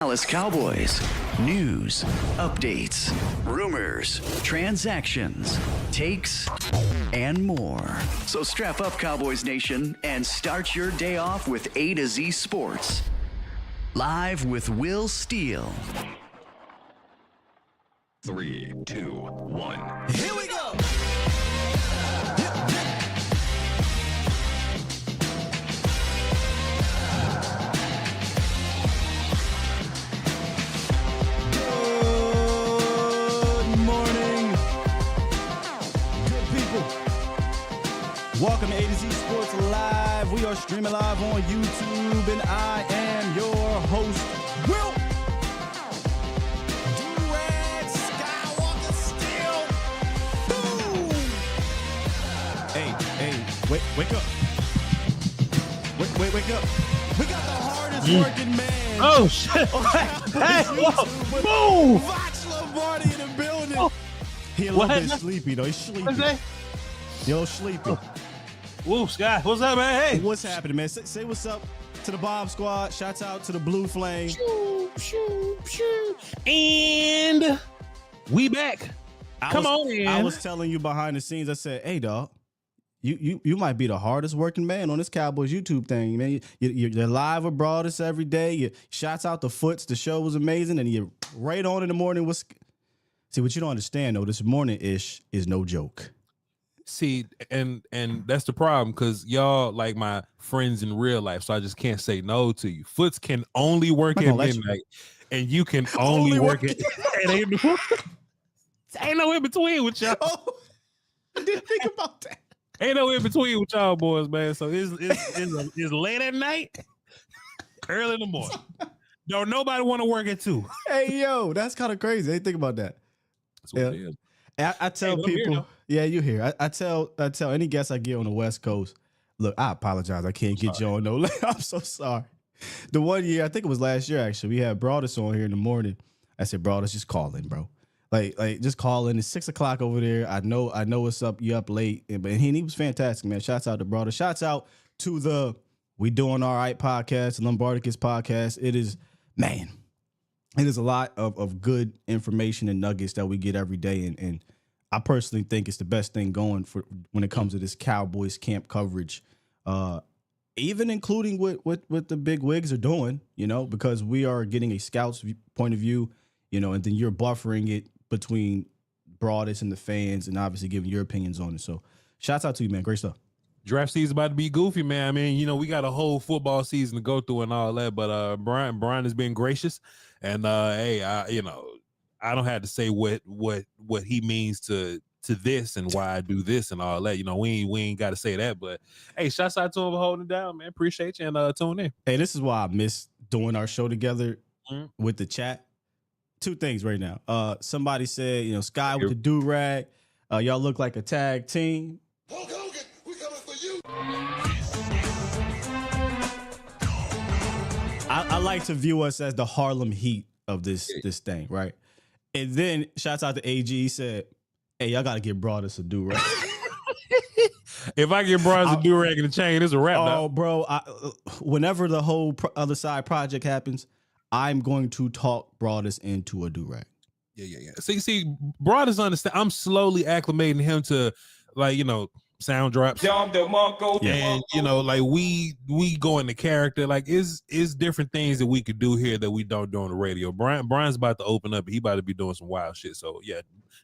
Dallas Cowboys. News, updates, rumors, transactions, takes, and more. So strap up, Cowboys Nation, and start your day off with A to Z Sports. Live with Will Steele. 3, 2, 1. Here we go. Good morning, good people. Welcome to A to Z Sports Live. We are streaming live on YouTube, and I am your host, Will. Wake up. Wake up. We got the hardest working man. Oh, shit. Hey, whoa. Voch Lombardi in the building. Oh. He a little bit sleepy, though. He's sleepy. Yo, sleepy. Whoa, Scott. What's up, man? Hey. What's happening, man? Say what's up to the Bomb Squad. Shouts out to the Blue Flame. And we back. Come on, man. I was telling you behind the scenes, I said, hey, dog. You might be the hardest working man on this Cowboys YouTube thing, man. You're live abroad us every day. You shouts out the Foots. The show was amazing, and you're right on in the morning. See, what you don't understand though, this morning-ish is no joke. See, and that's the problem, because y'all like my friends in real life, so I just can't say no to you. Foots can only work at midnight, and you can only work at 8 a.m. Ain't no in between with y'all. Oh, I didn't think about that. Ain't no in between with y'all boys, man. So it's late at night, early in the morning. Don't nobody want to work at 2. Hey, yo, that's kind of crazy. I didn't think about that. That's what it is. I tell people, you here. I tell any guest I get on the West Coast, look, I apologize. I can't get you on no. I'm so sorry. The one year, I think it was last year, actually, we had Broadus on here in the morning. I said, Broadus, just call in, bro. Like just call in. It's 6 o'clock over there. I know what's up. You up late, but he was fantastic, man. Shouts out to Broadus. Shouts out to the We Doing All Right podcast, the Lombardicus podcast. It is a lot of good information and nuggets that we get every day, and I personally think it's the best thing going for when it comes to this Cowboys camp coverage, even including what the big wigs are doing, because we are getting a scout's point of view, and then you're buffering it between Broadus and the fans, and obviously giving your opinions on it. So, shouts out to you, man. Great stuff. Draft season about to be goofy, man. I mean, we got a whole football season to go through and all that, but Brian has been gracious, and hey, I don't have to say what he means to this and why I do this and all that. We ain't got to say that, but hey, shouts out to him for holding it down, man. Appreciate you and tuning in. Hey, this is why I miss doing our show together with the chat. 2 things right now. Somebody said, Sky with the do-rag. Y'all look like a tag team. Hulk Hogan, we coming for you. I like to view us as the Harlem Heat of this thing, right? And then shouts out to AG. He said, hey, y'all got to get Broadus a do-rag. If I get Broadus a do-rag in the chain, it's a wrap. Oh, bro. Whenever the whole Other Side project happens, I'm going to talk Broadus into a do-rag. Yeah. See, Broadus understand. I'm slowly acclimating him to, sound drops. And we go into character. Like is different things that we could do here that we don't do on the radio. Brian's about to open up. He about to be doing some wild shit. So yeah,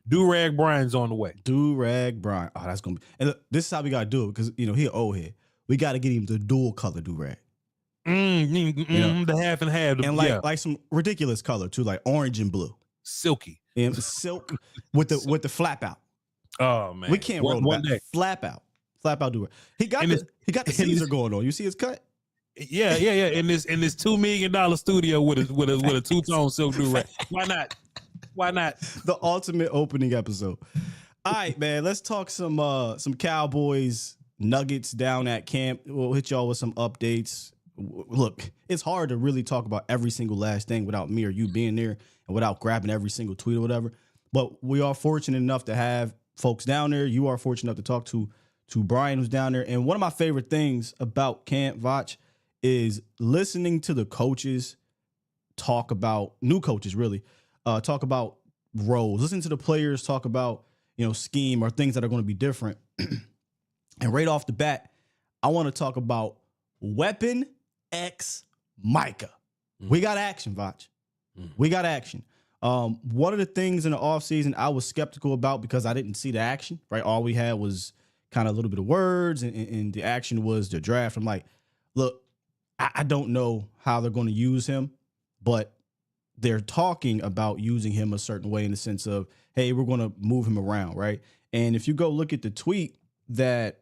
do-rag Brian's on the way. Do-rag Brian. Oh, that's gonna be. And look, this is how we gotta do it, because he an old head. We gotta get him the dual color do-rag. The half and half, and like some ridiculous color too, like orange and blue, silky, and silk with the flap out. Oh man, we can't roll one day. Flap out do it. He got the Caesar going on. You see his cut? Yeah. In this $2 million studio with a 2-tone silk do rag. Why not? The ultimate opening episode. All right, man. Let's talk some Cowboys nuggets down at camp. We'll hit y'all with some updates. Look, it's hard to really talk about every single last thing without me or you being there and without grabbing every single tweet or whatever. But we are fortunate enough to have folks down there. You are fortunate enough to talk to Brian, who's down there. And one of my favorite things about Camp Voch is listening to the coaches talk about new coaches, really talk about roles. Listen to the players talk about, scheme or things that are going to be different. And right off the bat, I want to talk about Weapon X Micah. We got action, Voch. We got action. One of the things in the offseason I was skeptical about because I didn't see the action, right? All we had was kind of a little bit of words, and the action was the draft. I'm like, look, I don't know how they're going to use him, but they're talking about using him a certain way in the sense of, hey, we're going to move him around, right? And if you go look at the tweet that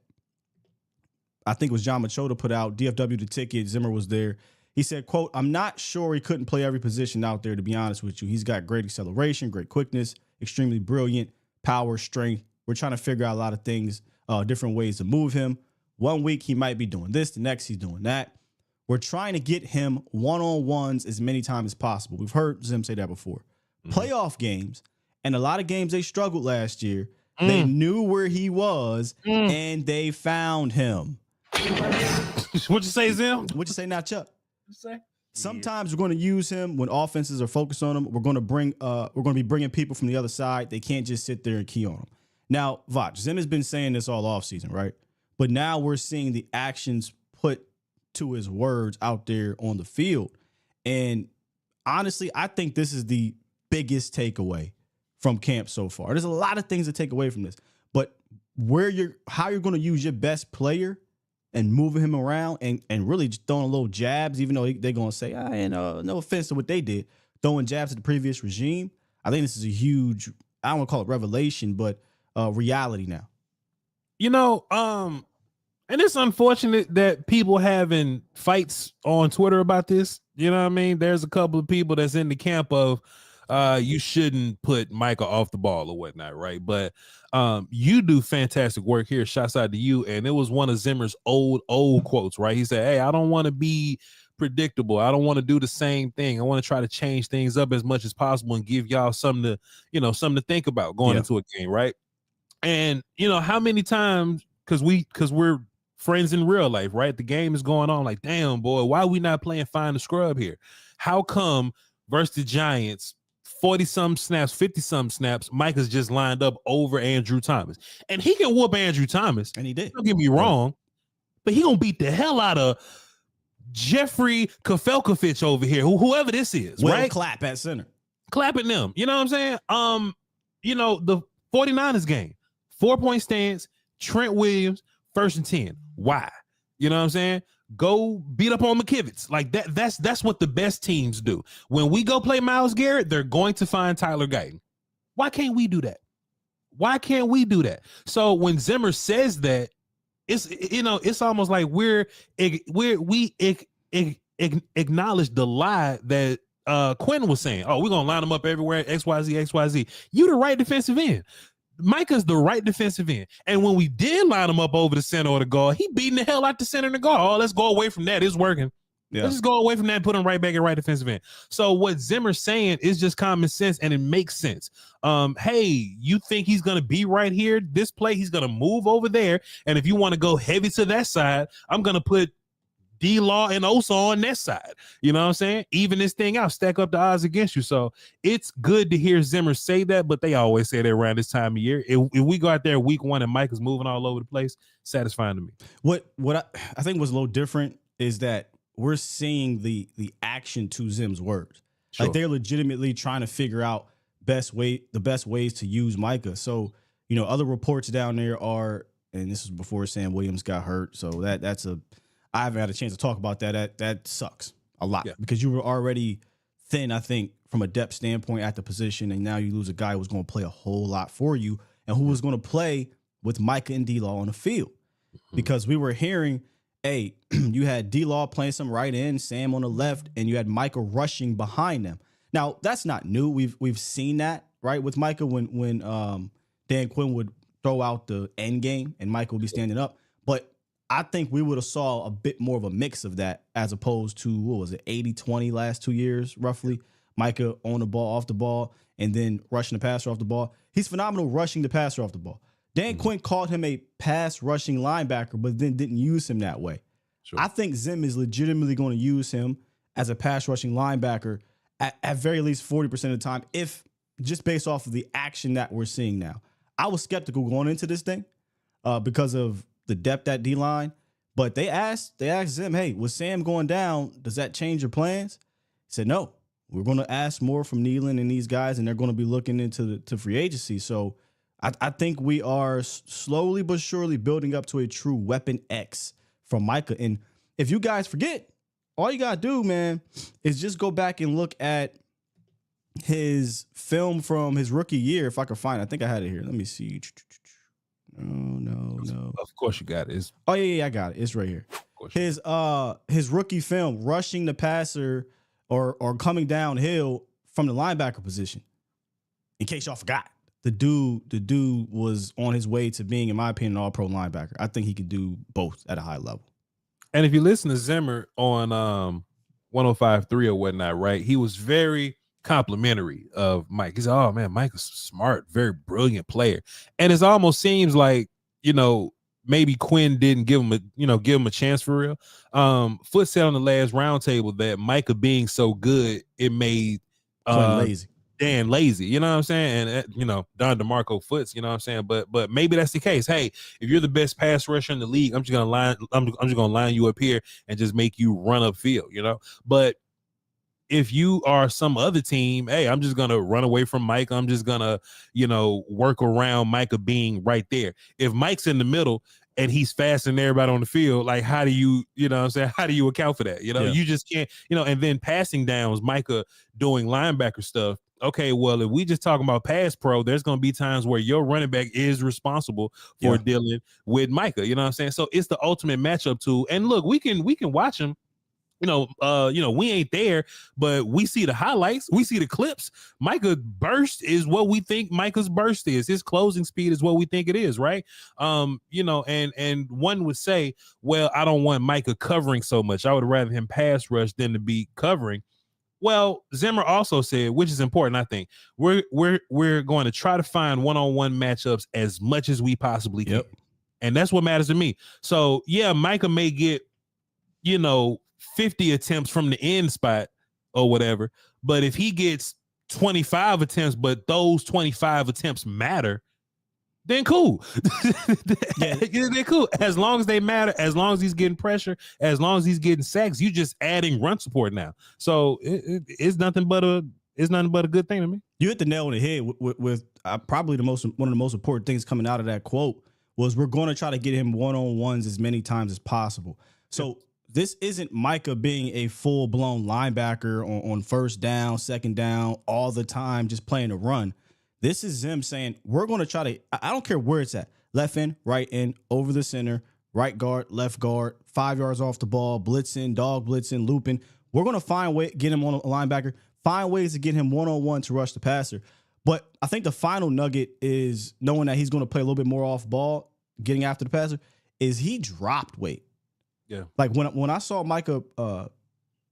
I think it was John Machota put out, DFW the ticket, Zimmer was there. He said, quote, I'm not sure he couldn't play every position out there, to be honest with you. He's got great acceleration, great quickness, extremely brilliant, power, strength. We're trying to figure out a lot of things, different ways to move him. 1 week he might be doing this, the next he's doing that. We're trying to get him one-on-ones as many times as possible. We've heard Zim say that before. Playoff games, and a lot of games they struggled last year, they knew where he was, and they found him. What'd you say, Zim? What'd you say now, Chuck? Say? Sometimes we're going to use him when offenses are focused on him. We're going to be bringing people from the other side. They can't just sit there and key on him. Now, Voch, Zim has been saying this all offseason, right? But now we're seeing the actions put to his words out there on the field. And honestly, I think this is the biggest takeaway from camp so far. There's a lot of things to take away from this, but how you're going to use your best player and moving him around and really just throwing little jabs, even though they're going to say, no offense to what they did, throwing jabs at the previous regime. I think this is a huge, I don't want to call it revelation, but reality now. And it's unfortunate that people having fights on Twitter about this. You know what I mean? There's a couple of people that's in the camp of you shouldn't put Micah off the ball or whatnot, right? But you do fantastic work here. Shouts out to you. And it was one of Zimmer's old quotes, right? He said, hey, I don't want to be predictable. I don't want to do the same thing. I want to try to change things up as much as possible and give y'all something to think about going into a game, right? And how many times, because we're friends in real life, right? The game is going on, like, damn, boy, why are we not playing find the scrub here? How come versus the Giants, 40-some snaps, 50-some snaps, Micah's just lined up over Andrew Thomas? And he can whoop Andrew Thomas. And he did. Don't get me wrong, but he gonna beat the hell out of Jeffrey Kafelkovich over here, whoever this is, right? Clap at center. Clapping them. You know what I'm saying? The 49ers game, 4-point stance, Trent Williams, 1st and 10. Why? You know what I'm saying? Go beat up on McKivitz. Like that. That's what the best teams do. When we go play Myles Garrett, they're going to find Tyler Guyton. Why can't we do that? Why can't we do that? So when Zimmer says that, it's almost like we acknowledge the lie that Quinn was saying. Oh, we're gonna line them up everywhere. XYZ. You the right defensive end. Micah's the right defensive end. And when we did line him up over the center or the guard, he beating the hell out the center and the guard. Oh, let's go away from that. It's working. Yeah. Let's just go away from that and put him right back at right defensive end. So what Zimmer's saying is just common sense, and it makes sense. Hey, you think he's going to be right here? This play, he's going to move over there. And if you want to go heavy to that side, I'm going to put D-Law and Osa on that side. You know what I'm saying? Even this thing out, stack up the odds against you. So it's good to hear Zimmer say that, but they always say that around this time of year. If we go out there week 1 and Mike is moving all over the place, satisfying to me. What I think was a little different is that we're seeing the action to Zim's words. Sure. Like they're legitimately trying to figure out the best ways to use Micah. So, other reports down there are, and this is before Sam Williams got hurt. So I haven't had a chance to talk about that. That sucks a lot because you were already thin, I think, from a depth standpoint at the position, and now you lose a guy who's going to play a whole lot for you and who was going to play with Micah and D-Law on the field. Because we were hearing, hey, you had D-Law playing some right end, Sam on the left, and you had Micah rushing behind them. Now, that's not new. We've seen that, right, with Micah when Dan Quinn would throw out the end game and Micah would be standing up. But I think we would have saw a bit more of a mix of that as opposed to, 80-20 last 2 years, roughly. Micah on the ball, off the ball, and then rushing the passer off the ball. He's phenomenal rushing the passer off the ball. Dan Quinn called him a pass rushing linebacker, but then didn't use him that way. Sure. I think Zim is legitimately going to use him as a pass rushing linebacker at very least 40% of the time, if just based off of the action that we're seeing now. I was skeptical going into this thing because of the depth at D-line, but they asked him, hey, with Sam going down, does that change your plans? He said, no, we're going to ask more from Nealon and these guys, and they're going to be looking into free agency. So I think we are slowly but surely building up to a true weapon X from Micah. And if you guys forget, all you got to do, man, is just go back and look at his film from his rookie year. If I can find it. I think I had it here. Let me see. No. Of course you got it. Yeah, I got it. It's right here. His rookie film, rushing the passer or coming downhill from the linebacker position. In case y'all forgot, the dude was on his way to being, in my opinion, an all-pro linebacker. I think he can do both at a high level. And if you listen to Zimmer on 105.3 or whatnot, right, he was very complimentary of Mike. He said, oh, man, Mike is smart, very brilliant player. And it almost seems like, maybe Quinn didn't give him a chance for real. Foot said on the last roundtable that Micah being so good, it made lazy. Dan lazy, you know what I'm saying? And Don DeMarco Foots, you know what I'm saying? But maybe that's the case. Hey, if you're the best pass rusher in the league, I'm just gonna line you up here and just make you run upfield, But if you are some other team, hey, I'm just gonna run away from Mike. I'm just gonna, work around Micah being right there. If Mike's in the middle and he's faster than everybody on the field, like how do you, how do you account for that? You just can't, and then passing downs, Micah doing linebacker stuff. Okay, well, if we just talking about pass pro, there's going to be times where your running back is responsible for dealing with Micah. You know what I'm saying? So it's the ultimate matchup tool. And look, we can watch him. We ain't there, but we see the highlights. We see the clips. Micah burst is what we think Micah's burst is. His closing speed is what we think it is, right? And one would say, well, I don't want Micah covering so much. I would rather him pass rush than to be covering. Well, Zimmer also said, which is important, I think, we're going to try to find one-on-one matchups as much as we possibly can. And that's what matters to me. So, yeah, Micah may get, 50 attempts from the end spot or whatever, but if he gets 25 attempts, but those 25 attempts matter, then cool. They're cool. As long as they matter, as long as he's getting pressure, as long as he's getting sacks, you just adding run support now. So it's nothing but a good thing to me. You hit the nail on the head with probably one of the most important things coming out of that quote was we're going to try to get him one-on-ones as many times as possible. So this isn't Micah being a full-blown linebacker on first down, second down, all the time, just playing a run. This is Zim saying, we're going to try to, I don't care where it's at, left end, right end, over the center, right guard, left guard, 5 yards off the ball, blitzing, dog blitzing, looping. We're going to find a way, get him on a linebacker, find ways to get him one-on-one to rush the passer. But I think the final nugget is knowing that he's going to play a little bit more off ball, getting after the passer, is he dropped weight. Yeah. Like when I saw Micah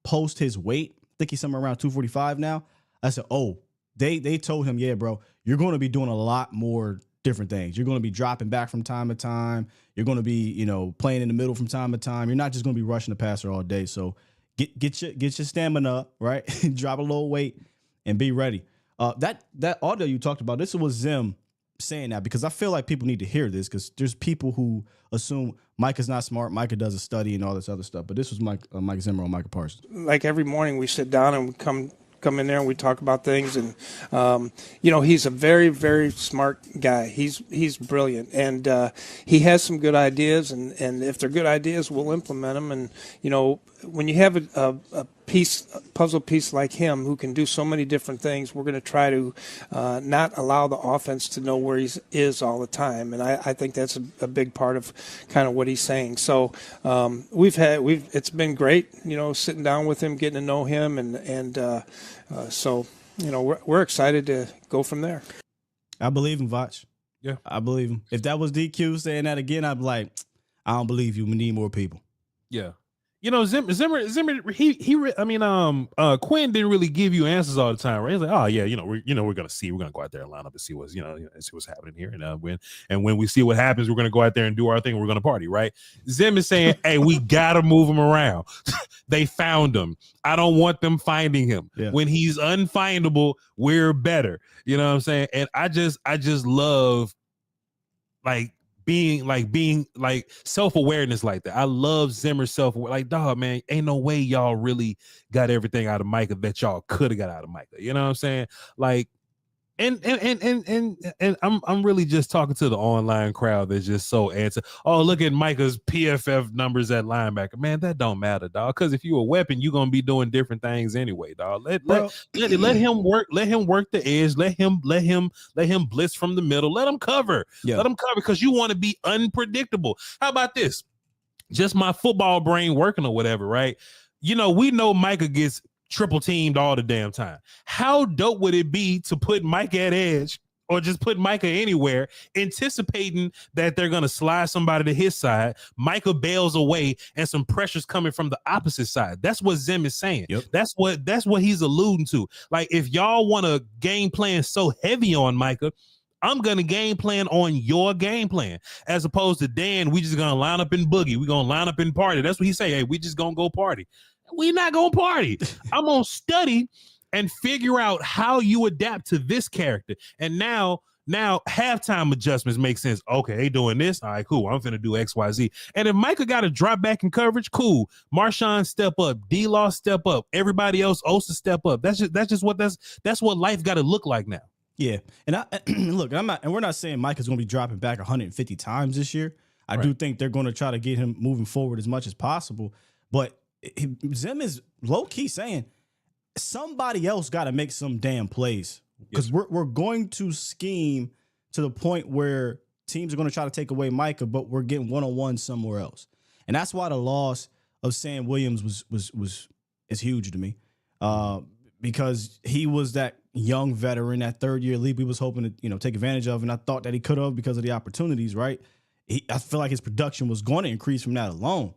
post his weight, I think he's somewhere around 245 now, I said, oh, They told him, yeah, bro, you're going to be doing a lot more different things. You're going to be dropping back from time to time. You're going to be, playing in the middle from time to time. You're not just going to be rushing the passer all day. So get your stamina up, right? Drop a little weight and be ready. That audio you talked about, this was Zim saying that because I feel like people need to hear this because there's people who assume Micah's not smart. Micah does a study and all this other stuff. But this was Mike Zimmer on Micah Parsons. Like every morning we sit down and we come in there and we talk about things and he's a very, very smart guy. He's brilliant and he has some good ideas and if they're good ideas we'll implement them. And when you have a puzzle piece like him who can do so many different things, we're going to try to not allow the offense to know where he is all the time. And I think that's a big part of kind of what he's saying. So it's been great, sitting down with him, getting to know him, and so we're excited to go from there. I believe him, Voch. Yeah, I believe him. If that was DQ saying that again, I'd be like, I don't believe you. We need more people. Yeah, Zimmer, Quinn didn't really give you answers all the time, right? He's like, oh yeah, we're gonna go out there and line up and see what's, see what's happening here, and when we see what happens, we're gonna go out there and do our thing. We're gonna party, right? Zim is saying, hey, we gotta move him around. They found him. I don't want them finding him. Yeah. When he's unfindable, we're better. You know what I'm saying? And I just love being self-awareness like that. I love Zimmer's self-aware. Like, dog, man, ain't no way y'all really got everything out of Micah that y'all could have got out of Micah. You know what I'm saying? Like, and I'm really just talking to the online crowd that's just so anti. Oh, look at Micah's PFF numbers at linebacker. Man, that don't matter, dog. Because if you're a weapon, you're gonna be doing different things anyway, dog. Let him work. Let him work the edge. Let him blitz from the middle. Let him cover. Yeah. Let him cover because you want to be unpredictable. How about this? Just my football brain working or whatever, right? We know Micah gets triple teamed all the damn time. How dope would it be to put Micah at edge or just put Micah anywhere, anticipating that they're going to slide somebody to his side, Micah bails away, and some pressure's coming from the opposite side. That's what Zim is saying. Yep. That's what he's alluding to. Like, if y'all want to game plan so heavy on Micah, I'm going to game plan on your game plan, as opposed to Dan, we just going to line up and boogie. We're going to line up and party. That's what he say. Hey, we just going to go party. We're not going to party. I'm going to study and figure out how you adapt to this character. And now halftime adjustments make sense. Okay, they doing this. All right, cool. I'm finna do X, Y, Z. And if Micah got to drop back in coverage, cool. Marshawn step up. D-Law step up. Everybody else, Osa step up. That's what life got to look like now. Yeah, and look, we're not saying Micah's going to be dropping back 150 times this year. I do think they're going to try to get him moving forward as much as possible. But Zim is low key saying somebody else got to make some damn plays, because we're going to scheme to the point where teams are going to try to take away Micah, but we're getting one-on-one somewhere else. And that's why the loss of Sam Williams is huge to me, because he was that young veteran, that third-year leap we was hoping to take advantage of, and I thought that he could have because of the opportunities, right? I feel like his production was going to increase from that alone.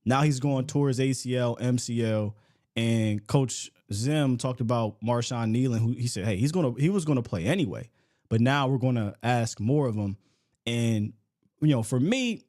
Now he's going towards ACL, MCL, and Coach Zim talked about Marshawn Kneeland, who he said, hey, he was gonna play anyway, but now we're gonna ask more of him. And for me,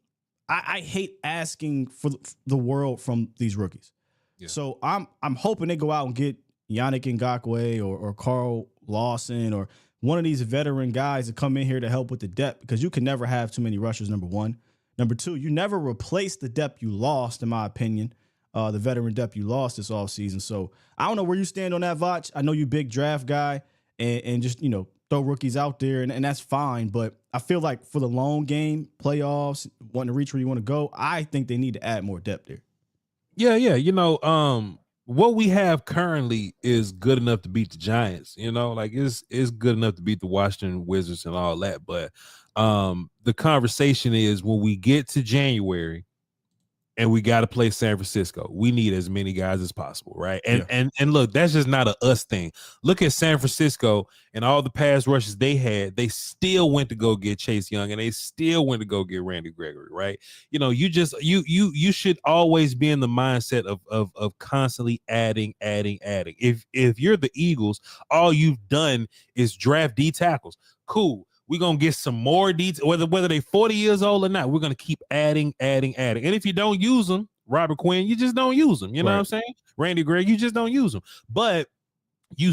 I hate asking for the world from these rookies. Yeah. So I'm hoping they go out and get Yannick Ngakoue or Carl Lawson or one of these veteran guys to come in here to help with the depth, because you can never have too many rushers, number one. Number two, you never replace the depth you lost, in my opinion, the veteran depth you lost this offseason. So I don't know where you stand on that, Voch. I know you big draft guy and just, throw rookies out there, and that's fine. But I feel like for the long game, playoffs, wanting to reach where you want to go, I think they need to add more depth there. Yeah. What we have currently is good enough to beat the Giants, like it's good enough to beat the Washington Wizards and all that. But the conversation is, when we get to January and we got to play San Francisco, we need as many guys as possible, right? And look, that's just not a us thing. Look at San Francisco and all the pass rushes they had. They still went to go get Chase Young, and they still went to go get Randy Gregory, right? You should always be in the mindset of constantly adding. If you're the Eagles, all you've done is draft D tackles. Cool. We're going to get some more details, whether they're 40 years old or not. We're going to keep adding. And if you don't use them, Robert Quinn, you just don't use them. You know what I'm saying? Randy Gregg, you just don't use them. But you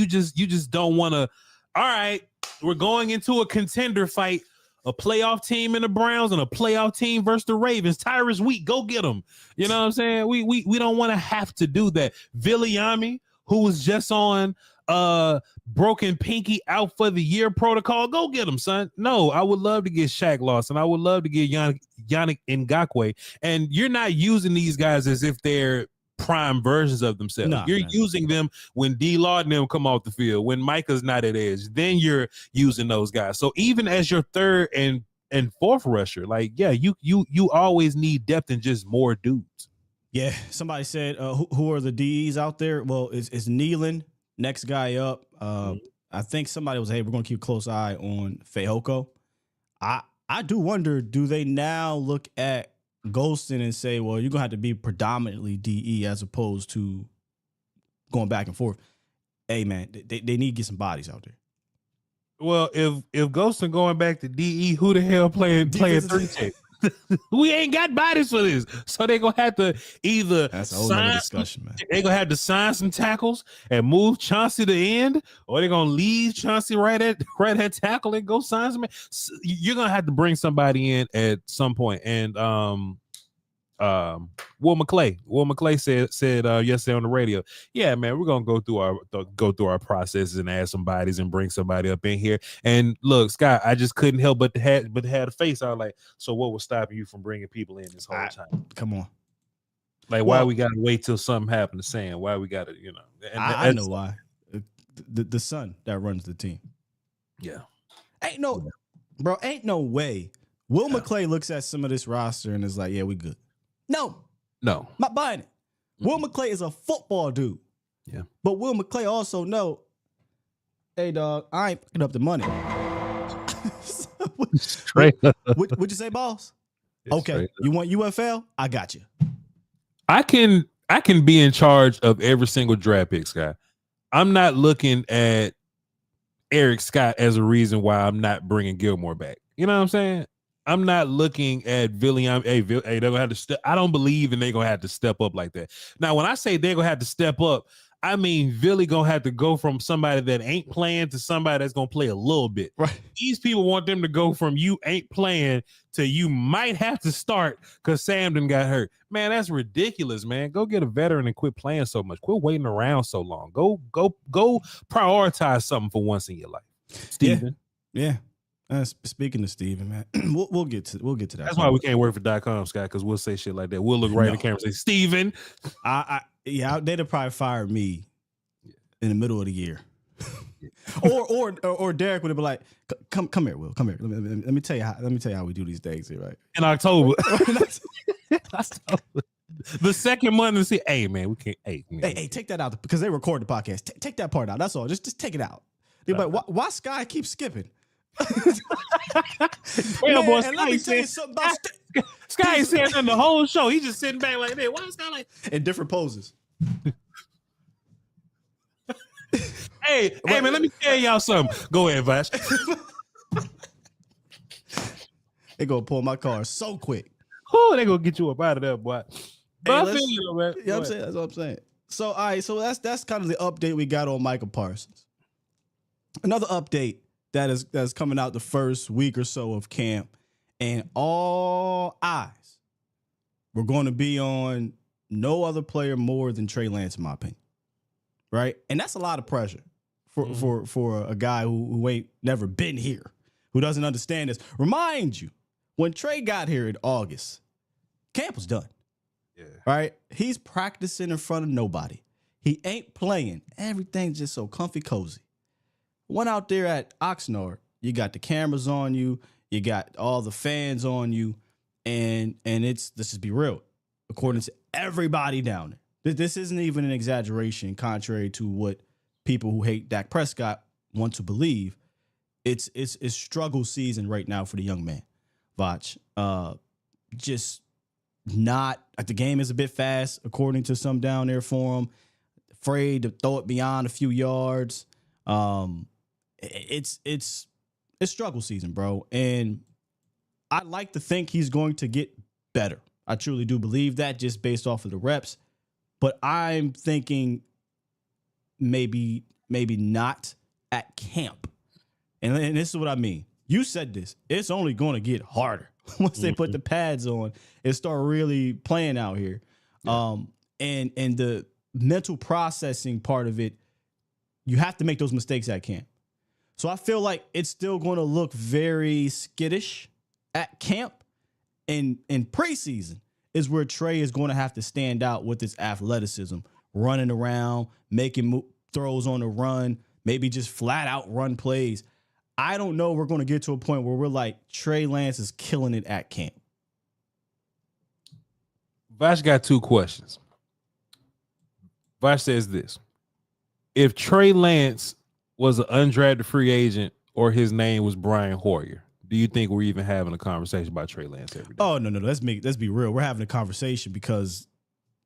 just don't want to. All right, we're going into a contender fight, a playoff team in the Browns and a playoff team versus the Ravens. Tyrus Wheat, go get them. You know what I'm saying? We don't want to have to do that. Viliami, who was just on broken pinky out for the year protocol, go get him, son. No, I would love to get Shaq Lawson. I would love to get Yannick Ngakoue. And you're not using these guys as if they're prime versions of themselves. You're using them when D-Law and them come off the field, when Micah's not at edge, then you're using those guys. So even as your third and fourth rusher, you always need depth and just more dudes. Yeah, somebody said, who are the Ds out there? Well, it's Kneeland. Next guy up, I think somebody was, hey, we're going to keep a close eye on Fehoko. I do wonder, do they now look at ghosting and say, well, you're gonna have to be predominantly DE as opposed to going back and forth. Hey man, they need to get some bodies out there. Well, if Ghostin going back to DE, who the hell playing 3-tech? We ain't got bodies for this, so they're gonna have to either That's a whole nother discussion, man. They're gonna have to sign some tackles and move Chauncey to end, or they're gonna leave Chauncey right at tackle and go sign some. You're gonna have to bring somebody in at some point. And Will McClay said yesterday on the radio, yeah, man, we're gonna go through our processes and add some bodies and bring somebody up in here. And look, Scott, I just couldn't help but to have a face. I was like, so what was stopping you from bringing people in this whole time? Come on, like why we gotta wait till something happened to Sam? Why we gotta, And I know why. The son that runs the team. Yeah, ain't no way. Will McClay looks at some of this roster and is like, yeah, we good. No, not buying it. Will McClay is a football dude. Yeah. But Will McClay also know, hey, dog, I ain't fucking up the money. What'd you say, boss? Okay, you want UFL? I got you. I can be in charge of every single draft pick, Scott. I'm not looking at Eric Scott as a reason why I'm not bringing Gilmore back. You know what I'm saying? I'm not looking at Villiam. Hey, they're gonna have to. I don't believe in they're gonna have to step up like that. Now, when I say they're gonna have to step up, I mean Villy gonna have to go from somebody that ain't playing to somebody that's gonna play a little bit. Right. These people want them to go from you ain't playing to you might have to start because Sam done got hurt. Man, that's ridiculous, man. Go get a veteran and quit playing so much. Quit waiting around so long. Go prioritize something for once in your life, Steven. Yeah. Speaking of Steven, man, we'll get to that. That's why we can't work for .com, Scott, because we'll say shit like that. We'll look right in the camera and say, Steven. They'd have probably fired me in the middle of the year. or Derek would have been like, come here, Will. Come here. Let me tell you how we do these things here, right? In October. The second month and say, hey man, we can't hey, take that out because they record the podcast. Take that part out. That's all. Just take it out. They're like, why Sky keeps skipping? Well, boy, Sky ain't saying nothing the whole show. He's just sitting back like that. Why is Sky like in different poses? Hey, man, let me tell y'all something. Go ahead, Voch. They gonna pull my car so quick. Oh, they gonna get you up out of there, boy. But Hey, I feel you, man. Yeah, I'm saying that's what I'm saying. So, all right, so that's kind of the update we got on Micah Parsons. Another update that's coming out the first week or so of camp, and all eyes were going to be on no other player more than Trey Lance, in my opinion. Right, and that's a lot of pressure for a guy who ain't never been here, who doesn't understand this. Remind you, when Trey got here in August, camp was done. Yeah. Right, he's practicing in front of nobody. He ain't playing. Everything's just so comfy, cozy. Went out there at Oxnard, you got the cameras on you, you got all the fans on you, and let's just be real, according to everybody down there. This isn't even an exaggeration, contrary to what people who hate Dak Prescott want to believe. It's struggle season right now for the young man, Voch. Just not the game is a bit fast, according to some down there for him. Afraid to throw it beyond a few yards. It's struggle season, bro. And I like to think he's going to get better. I truly do believe that just based off of the reps. But I'm thinking maybe not at camp. And this is what I mean. You said this. It's only going to get harder once they put the pads on and start really playing out here. Yeah. And the mental processing part of it, you have to make those mistakes at camp. So I feel like it's still going to look very skittish at camp. And in preseason is where Trey is going to have to stand out with his athleticism, running around, making throws on the run, maybe just flat out run plays. I don't know. We're going to get to a point where we're like, Trey Lance is killing it at camp. Voch got two questions. Voch says this. If Trey Lance was an undrafted free agent or his name was Brian Hoyer, do you think we're even having a conversation about Trey Lance every day? Oh no. Let's be real. We're having a conversation because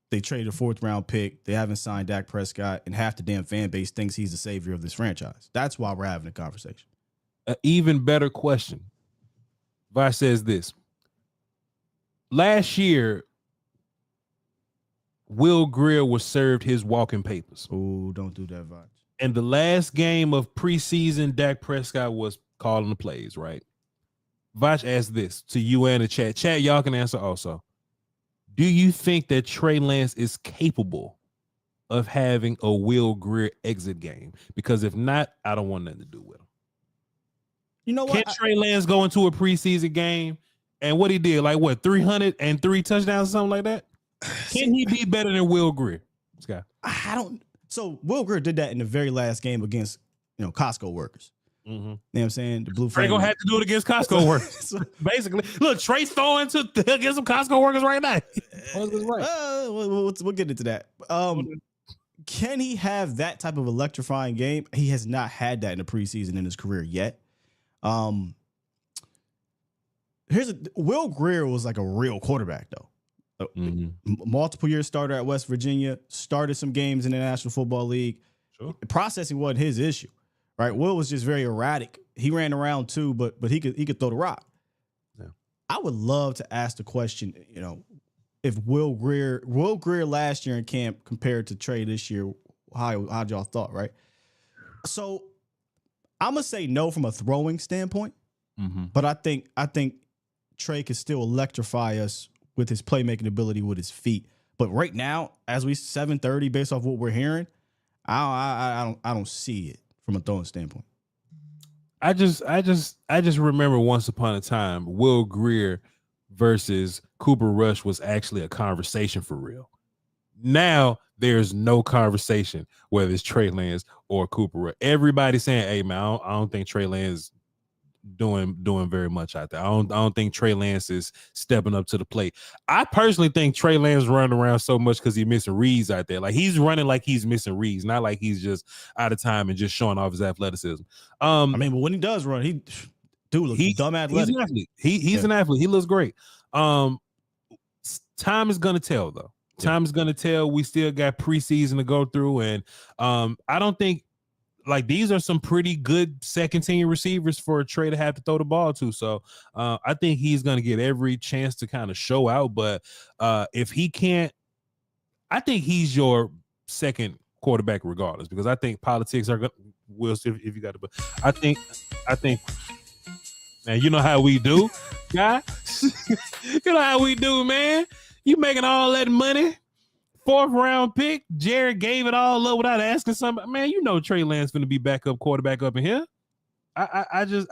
they traded a 4th round pick. They haven't signed Dak Prescott, and half the damn fan base thinks he's the savior of this franchise. That's why we're having a conversation. An even better question. Voch says this. Last year, Will Grier was served his walking papers. Oh, don't do that, Voch. And the last game of preseason, Dak Prescott was calling the plays, right? Voch asked this to you and the chat. Chat, y'all can answer also. Do you think that Trey Lance is capable of having a Will Grier exit game? Because if not, I don't want nothing to do with him. You know what? Can Trey Lance go into a preseason game and what he did, like what, 303 touchdowns or something like that? Can he be better than Will Grier? Scott? I don't. So Will Grier did that in the very last game against Costco workers. Mm-hmm. You know what I'm saying? The blue Trey flame. gonna have to do it against Costco workers. Basically, look, Trey's throwing to against some Costco workers right now. We'll get into that. Can he have that type of electrifying game? He has not had that in the preseason in his career yet. Will Grier was like a real quarterback though. Multiple year starter at West Virginia, started some games in the National Football League. Sure. Processing wasn't his issue, right? Will was just very erratic. He ran around too, but he could throw the rock. Yeah. I would love to ask the question, if Will Grier last year in camp compared to Trey this year, how'd y'all thought, right? So I'm gonna say no from a throwing standpoint, but I think Trey could still electrify us with his playmaking ability with his feet. But right now, as we 7:30, based off what we're hearing, I don't see it from a throwing standpoint. I just remember once upon a time, Will Grier versus Cooper Rush was actually a conversation for real. Now there's no conversation whether it's Trey Lance or Cooper Rush. Everybody's saying, "Hey man, I don't think Trey Lance doing very much out there. I don't think Trey Lance is stepping up to the plate." I personally think Trey Lance running around so much because he's missing reads out there. Like he's running like he's missing reads, not like he's just out of time and just showing off his athleticism. But when he does run, he looks dumb athletic. He's an athlete. He's an athlete. He looks great. Time is gonna tell though. Time is gonna tell. We still got preseason to go through, and I don't think. Like these are some pretty good second team receivers for Trey to have to throw the ball to. So I think he's going to get every chance to kind of show out. But if he can't, I think he's your second quarterback regardless, because I think politics are going to, Will, if you got to, but I think, man, you know how we do, guy. You know how we do, man. You making all that money. 4th round pick, Jared gave it all up without asking somebody. Man, Trey Lance going to be backup quarterback up in here. I just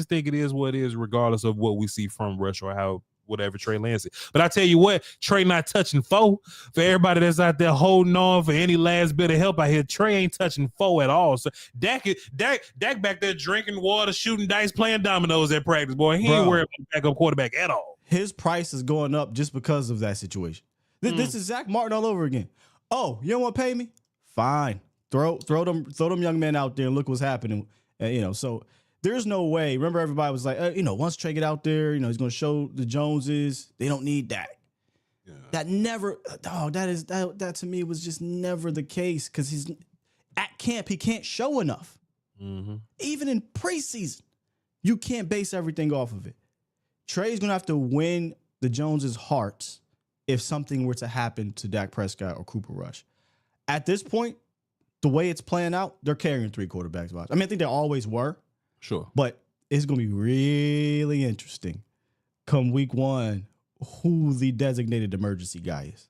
think it is what it is, regardless of what we see from Rush or how whatever Trey Lance is. But I tell you what, Trey not touching foe. For everybody that's out there holding on for any last bit of help out here, Trey ain't touching foe at all. So Dak back there drinking water, shooting dice, playing dominoes at practice. Boy, he ain't worried about backup quarterback at all. His price is going up just because of that situation. This is Zach Martin all over again. Oh, you don't want to pay me? Fine. Throw them young men out there and look what's happening. So there's no way. Remember, everybody was like, once Trey get out there, he's going to show the Joneses. They don't need Dak. Yeah. That never, that to me was just never the case, because he's at camp. He can't show enough. Mm-hmm. Even in preseason, you can't base everything off of it. Trey's going to have to win the Joneses' hearts if something were to happen to Dak Prescott or Cooper Rush. At this point, the way it's playing out, they're carrying 3 quarterbacks. I think they always were. Sure. But it's going to be really interesting come week 1 who the designated emergency guy is.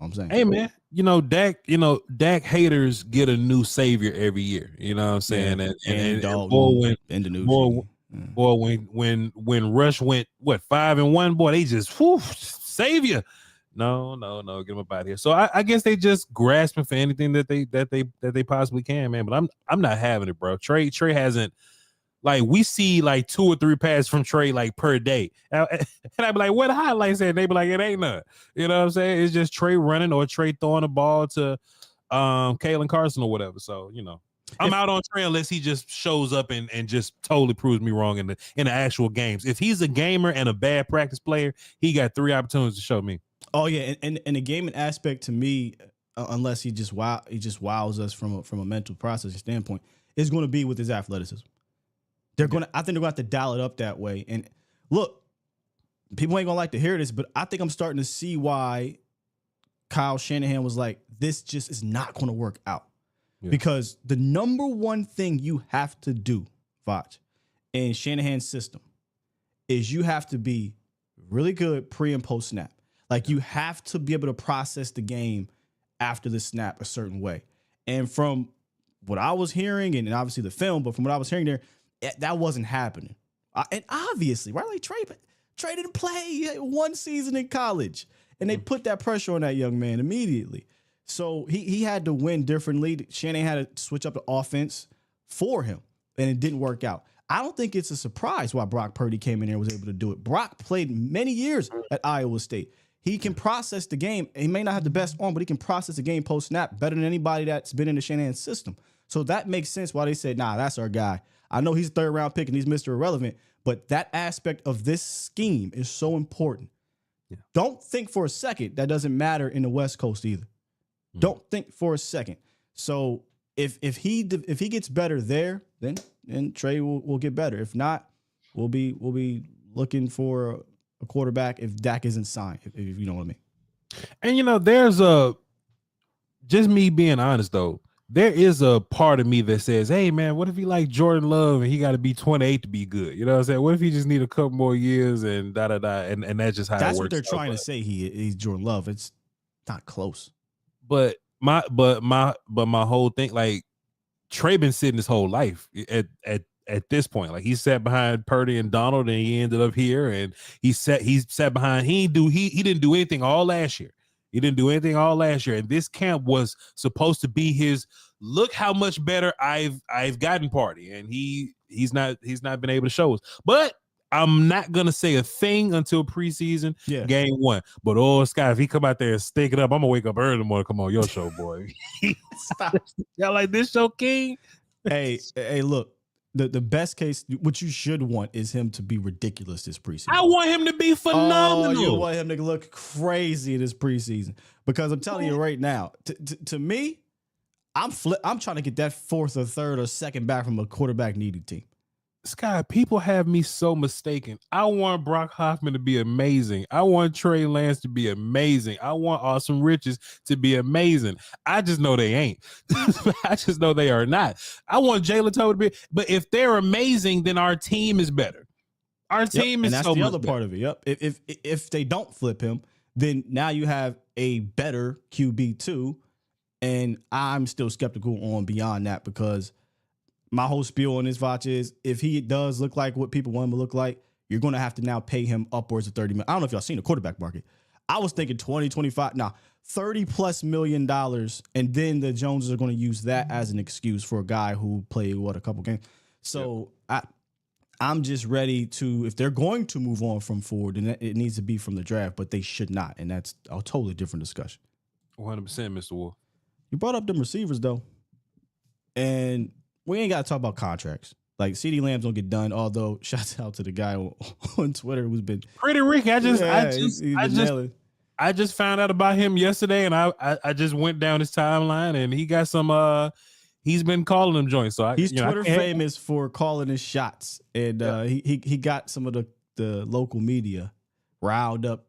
I'm saying. Hey, man, Dak haters get a new savior every year. You know what I'm saying? Yeah. And Dalton, and the new boy, when Rush went 5-1, boy, they just savior. No, get him up out of here. So I guess they just grasping for anything that they possibly can, man. But I'm not having it, bro. Trey hasn't, like, we see like 2 or 3 passes from Trey like per day, and I'd be like, "What the highlights at?" And they be like, "It ain't none." You know what I'm saying? It's just Trey running or Trey throwing the ball to Kalen Carson or whatever. So I'm out on Trey unless he just shows up and just totally proves me wrong in the actual games. If he's a gamer and a bad practice player, he got 3 opportunities to show me. Oh yeah, and the gaming aspect to me, unless he just wows us from a mental processing standpoint, is going to be with his athleticism. I think they're going to have to dial it up that way. And look, people ain't gonna like to hear this, but I think I'm starting to see why Kyle Shanahan was like, this just is not going to work out. Yeah. Because the number one thing you have to do, Voch, in Shanahan's system is you have to be really good pre and post snap. Like you have to be able to process the game after the snap a certain way. And from what I was hearing, and obviously the film, but from what I was hearing there, that wasn't happening. And obviously, right? Like Trey didn't play. He had 1 season in college, and they put that pressure on that young man immediately. So he had to win differently. Shanahan had to switch up the offense for him, and it didn't work out. I don't think it's a surprise why Brock Purdy came in there and was able to do it. Brock played many years at Iowa State. He can process the game. He may not have the best arm, but he can process the game post-snap better than anybody that's been in the Shanahan system. So that makes sense why they said, nah, that's our guy. I know he's a 3rd-round pick and he's Mr. Irrelevant, but that aspect of this scheme is so important. Yeah. Don't think for a second that doesn't matter in the West Coast either. Don't think for a second. So if he gets better there, then Trey will get better. If not, we'll be looking for a quarterback if Dak isn't signed, if you know what I mean. And there's just me being honest though, there is a part of me that says, hey man, what if he like Jordan Love and he got to be 28 to be good? You know what I'm saying? What if he just need a couple more years and and that's just how that's it works. what they're trying to say. He's Jordan Love. It's not close. But my whole thing, like Trey been sitting his whole life at this point. Like he sat behind Purdy and Donald, and he ended up here, and he sat behind. He didn't do anything all last year. He didn't do anything all last year, and this camp was supposed to be his look how much better I've gotten party, and he's not been able to show us. But I'm not gonna say a thing until preseason game 1. But Scott, if he come out there and stink it up, I'm gonna wake up early in the morning. Come on, your show, boy. Stop. Y'all like this show, King? Hey, look. The best case, what you should want is him to be ridiculous this preseason. I want him to be phenomenal. You want him to look crazy this preseason because I'm telling you right now, to me, I'm trying to get that 4th or 3rd or 2nd back from a quarterback needed team. Scott, people have me so mistaken. I want Brock Hoffman to be amazing. I want Trey Lance to be amazing. I want Awesome Riches to be amazing. I just know they ain't. I just know they are not. I want Jalen Toe to be, but if they're amazing, then our team is better. Our team is and that's so the much other better. part of it. Yep. If they don't flip him, then now you have a better QB2, and I'm still skeptical on beyond that because my whole spiel on this, Voch, is if he does look like what people want him to look like, you're going to have to now pay him upwards of $30 million. I don't know if y'all seen the quarterback market. I was thinking 20, 25, $30+ million, and then the Joneses are going to use that as an excuse for a guy who played, a couple games. So I'm just ready to, if they're going to move on from Ford, then it needs to be from the draft, but they should not, and that's a totally different discussion. 100%, Mr. Wolf. You brought up them receivers, though, and we ain't got to talk about contracts. Like CeeDee Lamb's don't get done. Although, shouts out to the guy on Twitter who's been pretty Ricky. I just found out about him yesterday, and I just went down his timeline, and he got some. He's been calling them joints. So he's Twitter famous for calling his shots, and he got some of the local media riled up.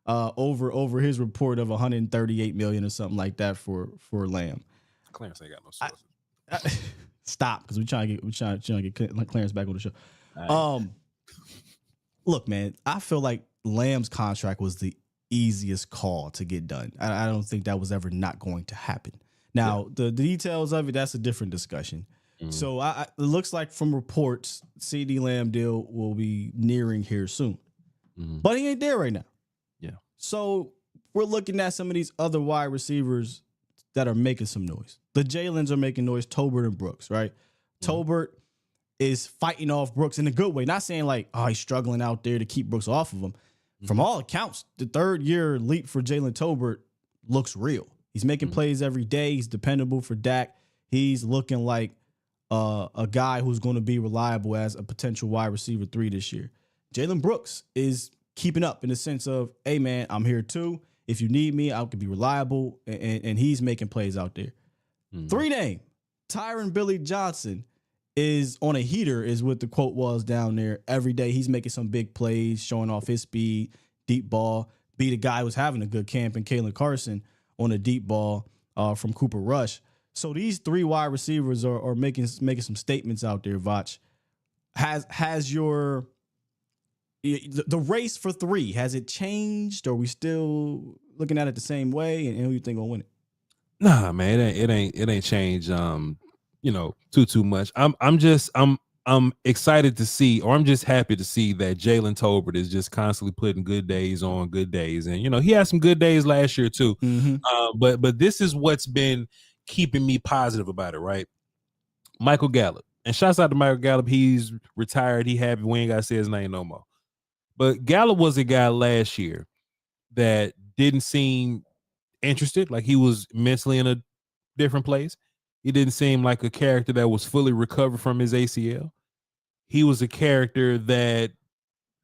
Over his report of $138 million or something like that for Lamb. Clarence ain't got no sources. Stop, because we're trying to get Clarence back on the show. Right. Look, man, I feel like Lamb's contract was the easiest call to get done. I don't think that was ever not going to happen. Now, the details of it, that's a different discussion. So it looks like from reports, CeeDee Lamb deal will be nearing here soon. But he ain't there right now. Yeah. So we're looking at some of these other wide receivers that are making some noise. The Jalen's are making noise, Tolbert and Brooks, right? Tolbert is fighting off Brooks in a good way. Not saying like, he's struggling out there to keep Brooks off of him. From all accounts, the 3rd-year leap for Jalen Tolbert looks real. He's making plays every day. He's dependable for Dak. he's looking like a guy who's going to be reliable as a potential wide receiver 3 this year. Jalen Brooks is keeping up in the sense of, hey, man, I'm here too. If you need me, I can be reliable, and he's making plays out there. 3 name, Tyron Billy Johnson is on a heater, is what the quote was down there. Every day he's making some big plays, showing off his speed, deep ball. Be the guy who's having a good camp, and Kalen Carson on a deep ball from Cooper Rush. So these 3 wide receivers are making some statements out there. Voch, has your the race for 3, has it changed? Or are we still looking at it the same way? And who you think will win it? Nah, man, it ain't changed. Too much. I'm excited to see, or I'm just happy to see that Jalen Tolbert is just constantly putting good days on good days, and he had some good days last year too. But this is what's been keeping me positive about it, right? Michael Gallup, and shouts out to Michael Gallup. He's retired. He happy. We ain't got to say his name no more. But Gallup was a guy last year that didn't seem interested, like he was mentally in a different place. He didn't seem like a character that was fully recovered from his ACL. He was a character that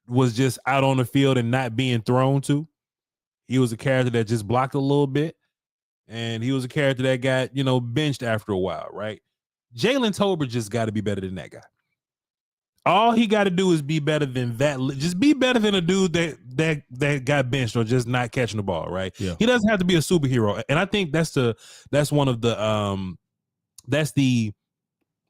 was just out on the field and not being thrown to. He was a character that just blocked a little bit. And he was a character that got, benched after a while, right? Jalen Tolbert just got to be better than that guy. All he got to do is be better than that. Just be better than a dude that got benched or just not catching the ball, right? Yeah. He doesn't have to be a superhero. And I think that's one of the that's the,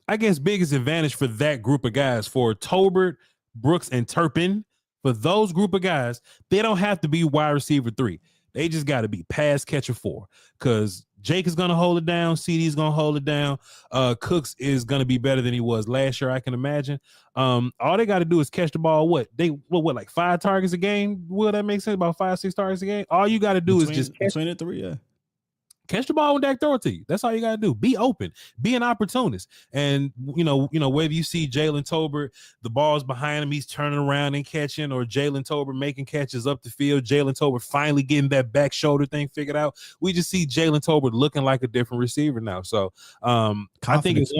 I guess, biggest advantage for that group of guys. For Tolbert, Brooks, and Turpin, for those group of guys, they don't have to be wide receiver 3. They just got to be pass catcher 4, because Jake is going to hold it down. CD is going to hold it down. Cooks is going to be better than he was last year, I can imagine. All they got to do is catch the ball. Like 5 targets a game? Will that make sense? About 5-6 targets a game? All you got to do is just catch between the 3, yeah. Catch the ball when Dak throw it to you. That's all you got to do. Be open. Be an opportunist. And, whether you see Jalen Tolbert, the ball's behind him, he's turning around and catching, or Jalen Tolbert making catches up the field, Jalen Tolbert finally getting that back shoulder thing figured out. We just see Jalen Tolbert looking like a different receiver now. So I think it's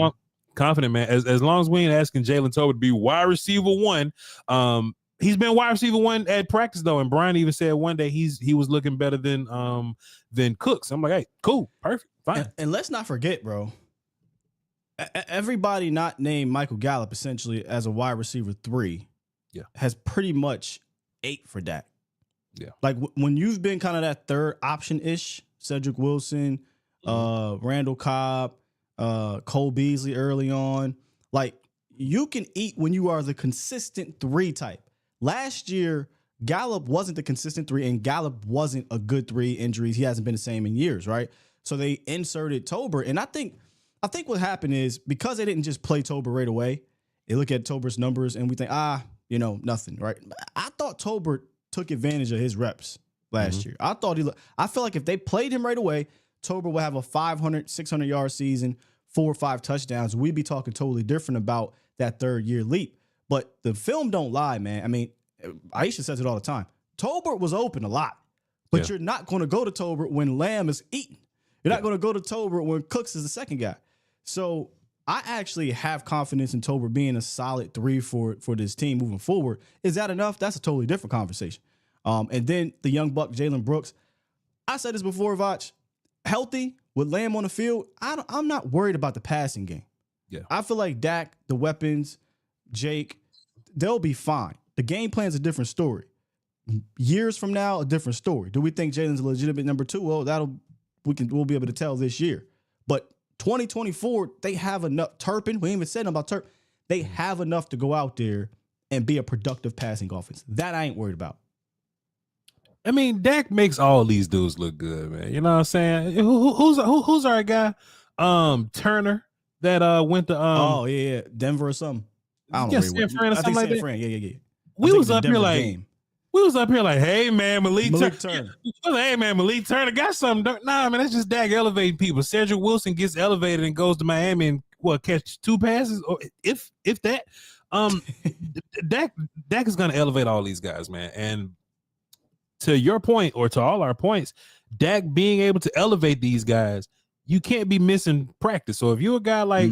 confident, man. As long as we ain't asking Jalen Tolbert to be wide receiver 1, he's been wide receiver 1 at practice though, and Brian even said one day he was looking better than Cooks. I'm like, hey, cool, perfect, fine. And let's not forget, bro. Everybody not named Michael Gallup essentially as a wide receiver 3, has pretty much ate for Dak. Yeah, like when you've been kind of that third option ish, Cedric Wilson, Randall Cobb, Cole Beasley early on, like you can eat when you are the consistent 3 type. Last year, Gallup wasn't the consistent 3, and Gallup wasn't a good 3. Injuries, he hasn't been the same in years, right? So they inserted Tolbert, and I think what happened is because they didn't just play Tolbert right away, they look at Tolbert's numbers and we think, nothing, right? I thought Tolbert took advantage of his reps last year. I feel like if they played him right away, Tolbert would have a 500, 600-yard season, 4 or 5 touchdowns. We'd be talking totally different about that 3rd-year leap. But the film don't lie, man. I mean, Aisha says it all the time. Tolbert was open a lot, but you're not going to go to Tolbert when Lamb is eating. You're not going to go to Tolbert when Cooks is the second guy. So I actually have confidence in Tolbert being a solid 3 for this team moving forward. Is that enough? That's a totally different conversation. And then the young buck, Jalen Brooks. I said this before, Voch. Healthy with Lamb on the field, I'm not worried about the passing game. Yeah, I feel like Dak, the weapons, Jake, they'll be fine. The game plan's a different story. Years from now, a different story. Do we think Jalen's a legitimate number 2? Well, we'll be able to tell this year. But 2024, they have enough. Turpin, we ain't even said nothing about Turpin. They have enough to go out there and be a productive passing offense. That I ain't worried about. I mean, Dak makes all these dudes look good, man. You know what I'm saying? Who's our guy? Turner that went to Denver or something. I don't know. San Fran or something like that. Fran. Yeah. We was up here like, hey man, Malik Turner. Hey man, Malik Turner got something. Nah, man, that's just Dak elevating people. Cedric Wilson gets elevated and goes to Miami and catch 2 passes, or if that. Dak is gonna elevate all these guys, man. And to your point, or to all our points, Dak being able to elevate these guys you can't be missing practice. So if you're a guy like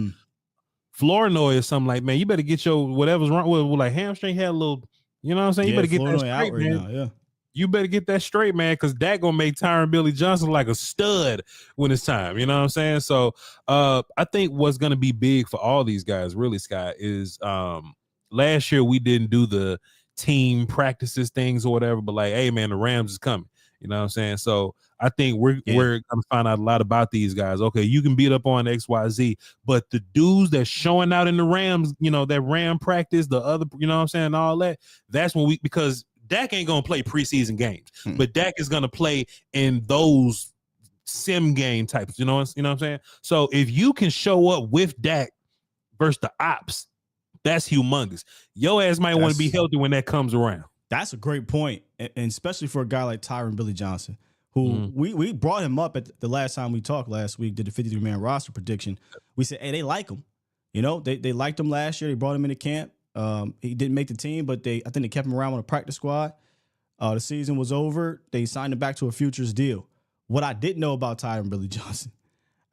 Flournoy or something, like, man, you better get your whatever's wrong with like hamstring had a little, you know what I'm saying? You better get that straight, out right man. now, yeah. You better get that straight, man, because that gonna make Tyron Billy Johnson like a stud when it's time. You know what I'm saying? So I think what's gonna be big for all these guys, really, Scott, is last year we didn't do the team practices things or whatever, but like, hey man, the Rams is coming. You know what I'm saying? So I think we're gonna find out a lot about these guys. Okay, you can beat up on XYZ, but the dudes that's showing out in the Rams, you know, that Ram practice, the other, you know what I'm saying, all that, that's when because Dak ain't gonna play preseason games, but Dak is gonna play in those sim game types. You know what I'm saying? So if you can show up with Dak versus the ops, that's humongous. Your ass might want to be healthy when that comes around. That's a great point, and especially for a guy like Tyron Billy Johnson, who we brought him up at the last time we talked last week, did the 53-man roster prediction. We said, hey, they like him. You know, they liked him last year. They brought him into camp. He didn't make the team, but I think they kept him around on a practice squad. The season was over. They signed him back to a futures deal. What I didn't know about Tyron Billy Johnson,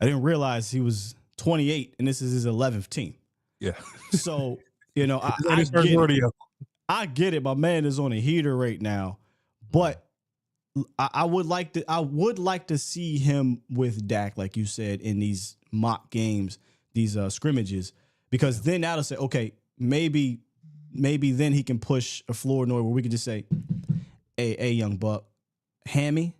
I didn't realize he was 28, and this is his 11th team. Yeah. So, you know, I get it. My man is on a heater right now, but I would like to see him with Dak, like you said, in these mock games, these scrimmages, because then that'll say, okay, maybe then he can push a floor where we could just say, hey, young buck, Hammy,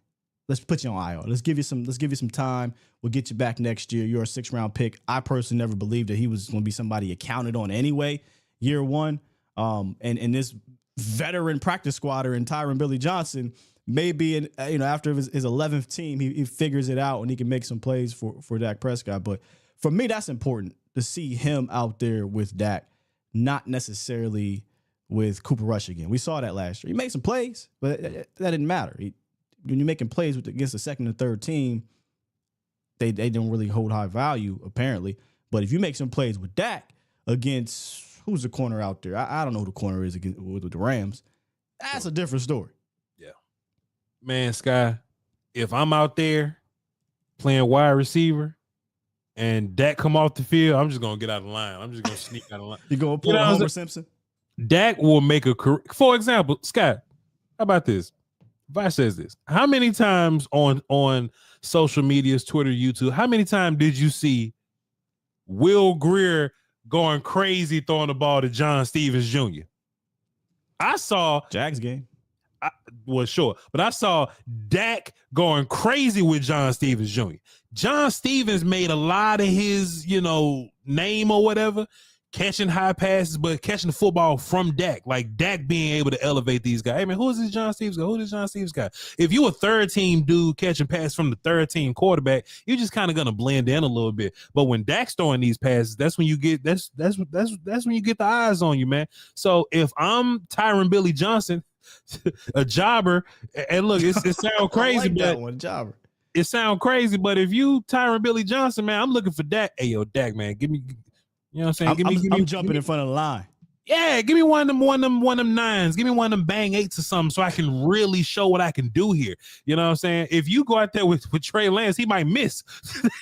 let's put you on IR. Let's give you some time. We'll get you back next year. You're a 6th-round pick. I personally never believed that he was going to be somebody you counted on anyway, year one. And this veteran practice squatter in Tyron Billy Johnson, maybe after his 11th team, he figures it out and he can make some plays for Dak Prescott. But for me, that's important to see him out there with Dak, not necessarily with Cooper Rush again. We saw that last year. He made some plays, but that didn't matter. When you're making plays against the second and third team, they don't really hold high value, apparently. But if you make some plays with Dak against who's the corner out there? I don't know who the corner is against with the Rams. That's a different story. Yeah. Man, Sky, if I'm out there playing wide receiver and Dak come off the field, I'm just going to get out of the line. I'm just going to sneak out of the line. You going to pull Homer Simpson? Dak will make a career. For example, Scott, how about this? Voch says this. How many times on social medias, Twitter, YouTube, how many times did you see Will Grier going crazy throwing the ball to John Stevens Jr.? I saw Jags game. But I saw Dak going crazy with John Stevens Jr. John Stevens made a lot of his, name or whatever, catching high passes, but catching the football from Dak, like Dak being able to elevate these guys. Hey man, who is this John Stevens guy? Who is John Stevens guy? If you a third team dude catching passes from the third team quarterback, you're just kind of gonna blend in a little bit. But when Dak's throwing these passes, that's when you get that's when you get the eyes on you, man. So if I'm Tyron Billy Johnson, a jobber, and look, it sounds crazy, like but that one, jobber. It sounds crazy, but if you Tyron Billy Johnson, man, I'm looking for Dak. Hey yo, Dak, man, give me. You know what I'm saying? I'm jumping in front of the line. Yeah, give me one of them nines. Give me one of them bang eights or something so I can really show what I can do here. You know what I'm saying? If you go out there with Trey Lance, he might miss.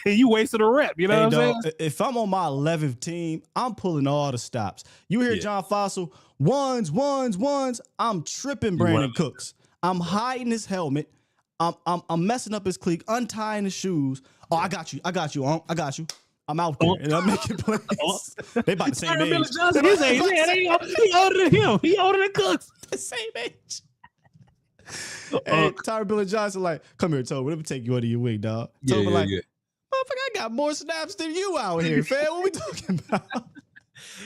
You wasted a rep. You know what I'm saying? If I'm on my 11th team, I'm pulling all the stops. You hear John Fossil, ones. I'm tripping Brandon Cooks. I'm hiding his helmet. I'm messing up his cleat, untying his shoes. Oh, I got you. I got you. I'm out there and I'm making plays. They about the same age. Billy Johnson, his age. Yeah, he older than him. He older than Cooks. The same age. And Tyron Billy Johnson like, come here, Toby. Let me take you under your wing, dog. Toby motherfucker, I got more snaps than you out here, fam. What we talking about?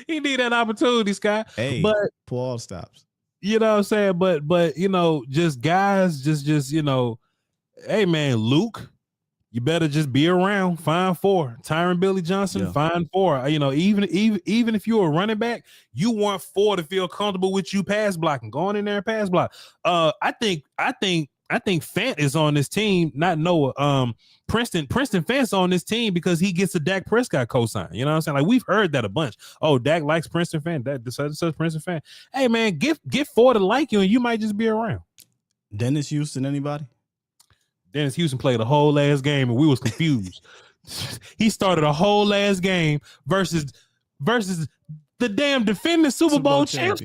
He need that opportunity, Scott. Hey, but pull all stops. You know what I'm saying? But just guys, just hey man, Luke. You better just be around. Fine four. Tyron Billy Johnson, fine four. Even if you're a running back, you want four to feel comfortable with you pass blocking. Going in there and pass block. I think Fant is on this team, not Noah. Princeton Fant's on this team because he gets a Dak Prescott cosign. You know what I'm saying? Like we've heard that a bunch. Oh, Dak likes Princeton Fant. That such Princeton Fant. Hey man, get four to like you, and you might just be around. Dennis Houston, anybody? Dennis Houston played the whole last game and we was confused. He started a whole last game versus the damn defending Super Bowl champs.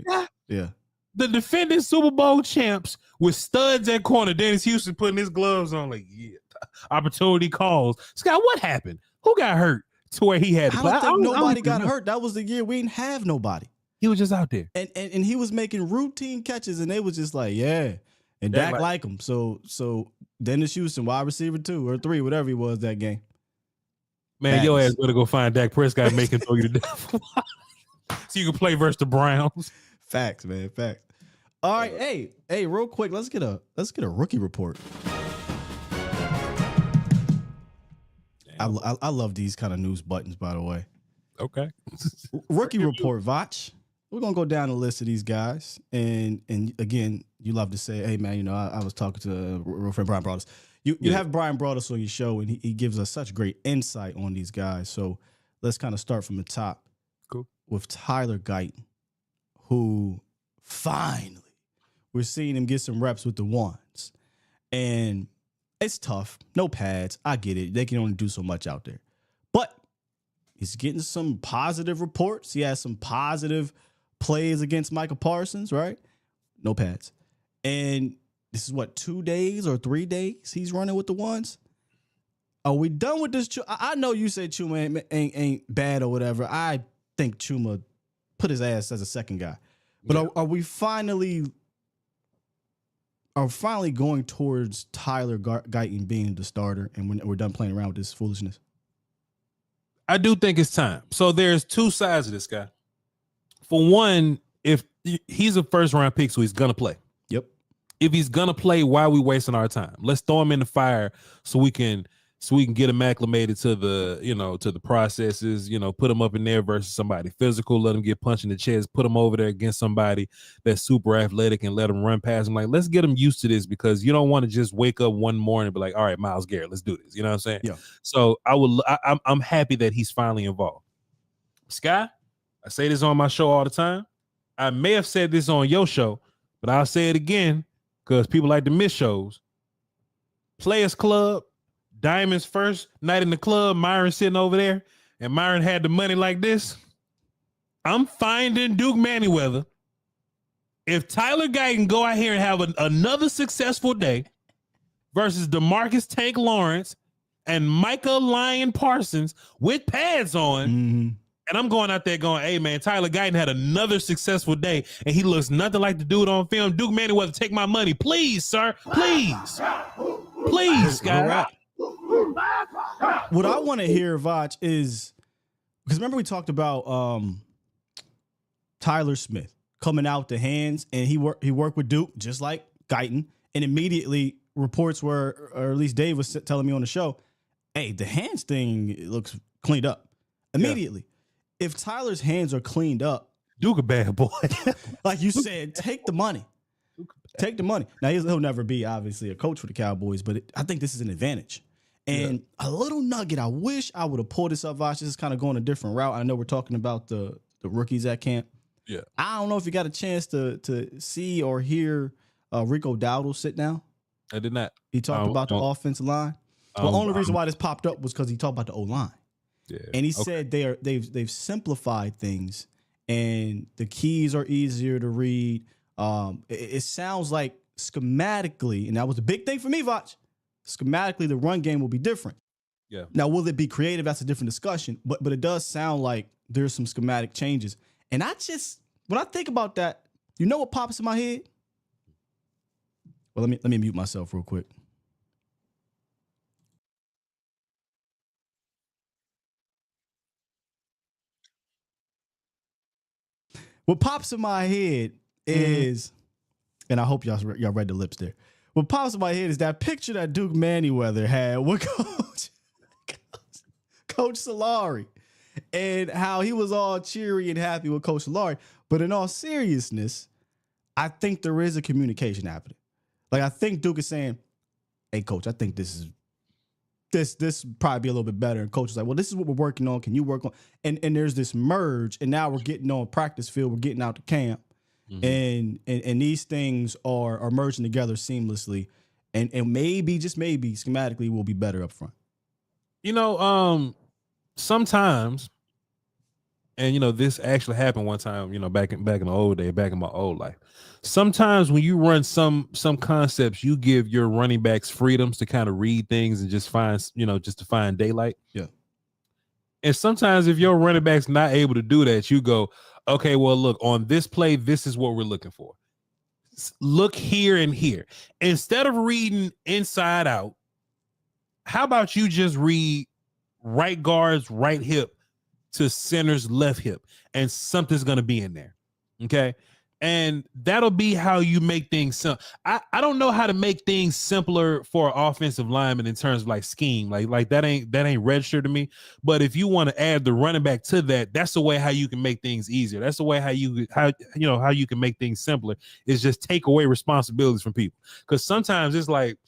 Yeah. The defending Super Bowl champs with studs at corner. Dennis Houston putting his gloves on, like, yeah, opportunity calls. Scott, what happened? Who got hurt to where he had to play? I don't think nobody got hurt. That was the year we didn't have nobody. He was just out there. And he was making routine catches, and they was just like, yeah. And Dak like him. So Dennis Houston, wide receiver 2 or 3, whatever he was that game. Man, your ass better go find Dak Prescott and make him throw you to death. So you can play versus the Browns. Facts, man. Facts. All right, hey, real quick, let's get a rookie report. I love these kind of news buttons, by the way. Okay. Rookie report, Voch. We're gonna go down the list of these guys, and again, you love to say, "Hey, man, I was talking to real friend Brian Broaddus. You have Brian Broaddus on your show, and he gives us such great insight on these guys. So let's kind of start from the top. Cool. With Tyler Guyton, who finally we're seeing him get some reps with the ones, and it's tough. No pads. I get it. They can only do so much out there, but he's getting some positive reports. He has some positive plays against Micah Parsons, right? No pads. And this is what, 2 days or 3 days he's running with the ones? Are we done with this? I know you say Chuma ain't bad or whatever. I think Chuma put his ass as a second guy. But are we finally going towards Tyler Guyton being the starter, and when we're done playing around with this foolishness? I do think it's time. So there's two sides of this guy. For one, if he's a first round pick, so he's gonna play. Yep. If he's gonna play, why are we wasting our time? Let's throw him in the fire so we can get him acclimated to the processes, put him up in there versus somebody physical, let him get punched in the chest, put him over there against somebody that's super athletic and let him run past him. Like, let's get him used to this, because you don't want to just wake up one morning and be like, all right, Myles Garrett, let's do this. You know what I'm saying? Yeah. So I'm happy that he's finally involved. Sky, I say this on my show all the time. I may have said this on your show, but I'll say it again because people like to miss shows. Players Club, Diamond's first night in the club, Myron sitting over there, and Myron had the money like this. I'm finding Duke Manyweather. If Tyler Guyton go out here and have another successful day versus DeMarcus Tank Lawrence and Micah Lion Parsons with pads on, and I'm going out there going, hey, man, Tyler Guyton had another successful day, and he looks nothing like the dude on film. Duke Manyweather, take my money. Please, sir. Please. Please, guys. What I want to hear, Voch, is because remember we talked about Tyler Smith coming out the hands, and he worked with Duke just like Guyton, and immediately reports were, or at least Dave was telling me on the show, hey, the hands thing looks cleaned up immediately. Yeah. If Tyler's hands are cleaned up, Duke a bad boy. Like you said, take the money. Take the money. Now he'll never be obviously a coach for the Cowboys, but I think this is an advantage. And a little nugget, I wish I would have pulled this up, Voch. This is kind of going a different route. I know we're talking about the rookies at camp. Yeah. I don't know if you got a chance to see or hear Rico Dowdle sit down. I did not. He talked about the offensive line. The only reason why this popped up was because he talked about the O-line. Yeah. And he said they've simplified things, and the keys are easier to read. It sounds like schematically, and that was the big thing for me, Voch. Schematically, the run game will be different. Yeah. Now, will it be creative? That's a different discussion. But it does sound like there's some schematic changes. And when I think about that, you know what pops in my head? Well, let me mute myself real quick. What pops in my head is, and I hope y'all read the lips there. What pops in my head is that picture that Duke Manyweather had with Coach Solari, and how he was all cheery and happy with Coach Solari. But in all seriousness, I think there is a communication happening. Like, I think Duke is saying, hey, Coach, I think this probably be a little bit better. And Coach is like, well, this is what we're working on. Can you work on? And there's this merge, and now we're getting on practice field. We're getting out to camp. Mm-hmm. And these things are merging together seamlessly, and maybe, just maybe, schematically we'll be better up front. Sometimes, and this actually happened one time, back in the old day, back in my old life. Sometimes when you run some concepts, you give your running backs freedoms to kind of read things and just find, just to find daylight. Yeah. And sometimes if your running back's not able to do that, you go, okay, well, look, on this play, this is what we're looking for. Look here and here. Instead of reading inside out, how about you just read right guard's right hip to center's left hip, and something's going to be in there. Okay. And that'll be how you make things simple. I don't know how to make things simpler for offensive linemen in terms of like scheme. Like that ain't registered to me. But if you want to add the running back to that, that's the way how you can make things easier. That's the way how you can make things simpler, is just take away responsibilities from people. Because sometimes it's like,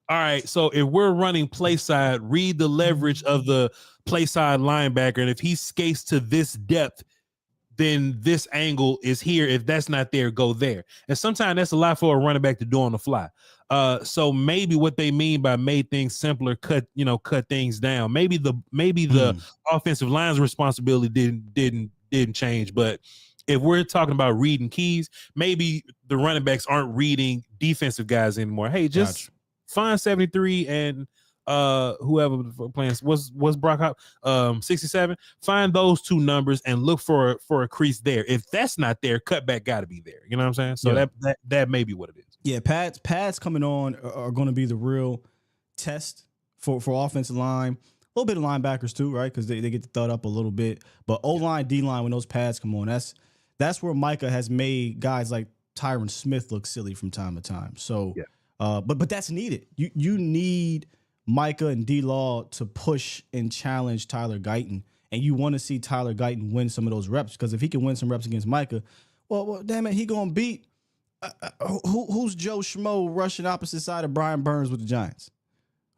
all right, so if we're running play side, read the leverage of the play side linebacker, and if he skates to this depth, then this angle is here. If that's not there, go there. And sometimes that's a lot for a running back to do on the fly. So maybe what they mean by made things simpler, cut things down. Maybe the offensive line's responsibility didn't change, but if we're talking about reading keys, maybe the running backs aren't reading defensive guys anymore. Hey, just find 73 and whoever playing was Brock Hop 67. Find those two numbers and look for a crease there. If that's not there, cutback got to be there. You know what I'm saying? So that may be what it is. Yeah, pads coming on are going to be the real test for offensive line. A little bit of linebackers too, right? Because they get to thud up a little bit. But O-line, D-line, when those pads come on, that's where Micah has made guys like Tyron Smith look silly from time to time. So, but that's needed. You need Micah and D-Law to push and challenge Tyler Guyton, and you want to see Tyler Guyton win some of those reps, because if he can win some reps against Micah, well damn it, he gonna beat who's Joe Schmo rushing opposite side of Brian Burns with the Giants?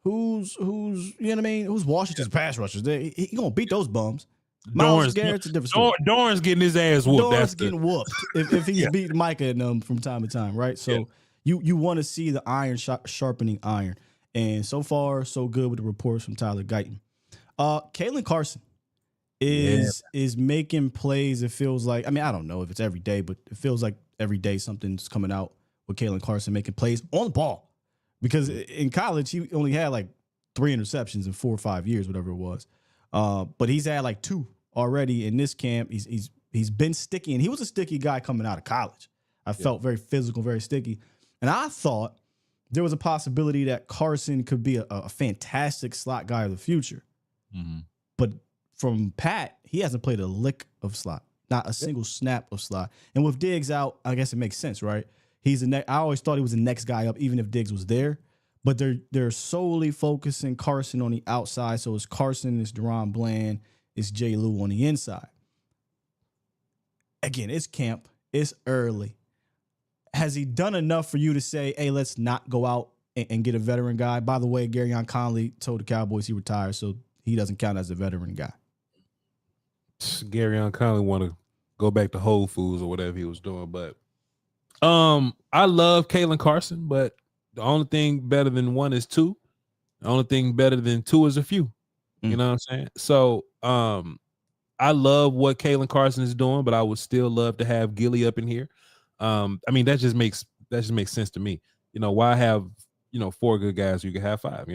Who's you know what I mean? Who's Washington's pass rushers? He gonna beat those bums. Miles Garrett's a different story. Dorn's getting his ass whooped. Dorn's getting whooped if he's beating Micah and them from time to time, right? So you want to see the iron sharpening iron. And so far, so good with the reports from Tyler Guyton. Kalen Carson is making plays. It feels like, I mean, I don't know if it's every day, but it feels like every day something's coming out with Kalen Carson making plays on the ball. Because in college, he only had like 3 interceptions in 4 or 5 years, whatever it was. But he's had like 2 already in this camp. He's been sticky, and he was a sticky guy coming out of college. I felt very physical, very sticky. And I thought there was a possibility that Carson could be a fantastic slot guy of the future. Mm-hmm. But from Pat, he hasn't played a lick of slot, not a single snap of slot. And with Diggs out, I guess it makes sense, right? I always thought he was the next guy up, even if Diggs was there. But they're solely focusing Carson on the outside. So it's Carson, it's Deron Bland, it's Jay Lou on the inside. Again, it's camp. It's early. Has he done enough for you to say, hey, let's not go out and get a veteran guy? By the way, Garyon Conley told the Cowboys he retired, so he doesn't count as a veteran guy. Garyon Conley want to go back to Whole Foods or whatever he was doing. But I love Kalen Carson, but the only thing better than 1 is 2. The only thing better than 2 is a few. You know what I'm saying? So I love what Kalen Carson is doing, but I would still love to have Gilly up in here. I mean, that just makes sense to me. Why have 4 good guys? You can have 5.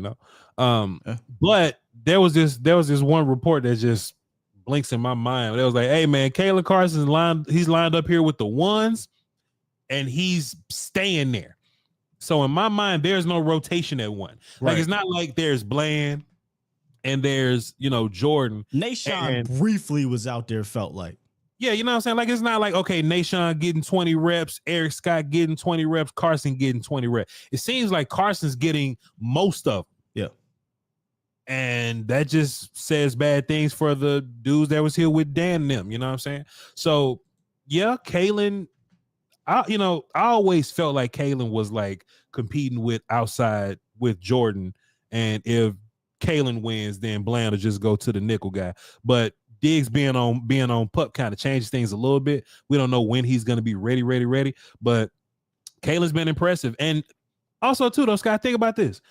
But there was this one report that just blinks in my mind. It was like, hey man, Kalen Carson's he's lined up here with the 1s, and he's staying there. So in my mind, there's no rotation at 1. Like it's not like there's Bland and there's Jordan. Nashon briefly was out there, felt like. Yeah, you know what I'm saying? Like, it's not like, okay, Nashon getting 20 reps, Eric Scott getting 20 reps, Carson getting 20 reps. It seems like Carson's getting most of them. Yeah. And that just says bad things for the dudes that was here with Dan and them, you know what I'm saying? So, yeah, Kalen, I always felt like Kalen was like competing with outside with Jordan. And if Kalen wins, then Bland will just go to the nickel guy. But Diggs being on pup kind of changes things a little bit. We don't know when he's going to be ready. But Kalen's been impressive. And also, too, though, Scott, think about this.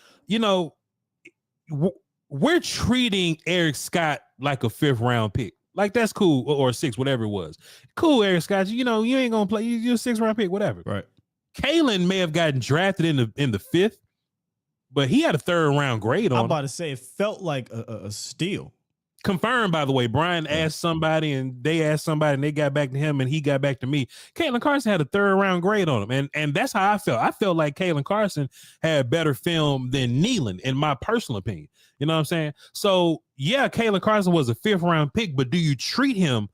we're treating Eric Scott like a 5th round pick. Like that's cool, or 6, whatever it was. Cool, Eric Scott. You know, you ain't gonna play. You're a 6th round pick, whatever. Right. Kalen may have gotten drafted in the 5th, but he had a 3rd round grade on. I'm about to say it felt like a steal. Confirmed, by the way. Brian asked somebody, and they asked somebody, and they got back to him, and he got back to me. Kalen Carson had a 3rd round grade on him, and that's how I felt. I felt like Kalen Carson had better film than Nealon, in my personal opinion. You know what I'm saying? So yeah, Kalen Carson was a 5th round pick, but do you treat him